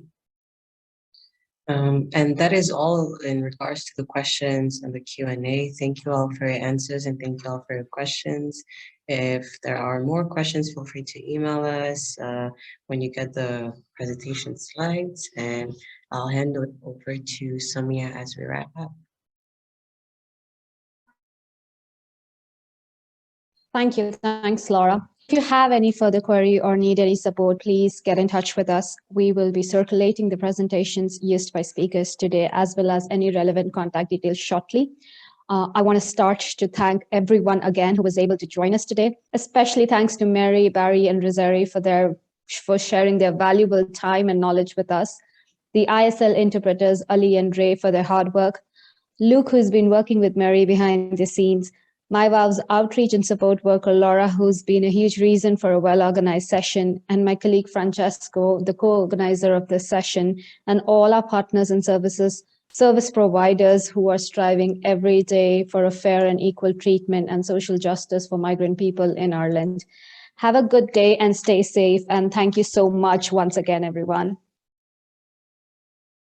F: And that is all in regards to the questions and the Q&A. Thank you all for your answers, and thank you all for your questions. If there are more questions, feel free to email us when you get the presentation slides, and I'll hand it over to Samia as we wrap up.
A: Thank you. Thanks, Laura. If you have any further query or need any support, please get in touch with us. We will be circulating the presentations used by speakers today, as well as any relevant contact details shortly. I want to start to thank everyone again who was able to join us today, especially thanks to Mary, Barry, and Rosarie for sharing their valuable time and knowledge with us. The ISL interpreters, Ali and Ray, for their hard work. Luke, who's been working with Mary behind the scenes. MyVal's outreach and support worker, Laura, who's been a huge reason for a well-organized session, and my colleague, Francesco, the co-organizer of this session, and all our partners and service providers who are striving every day for a fair and equal treatment and social justice for migrant people in Ireland. Have a good day and stay safe. And thank you so much once again, everyone.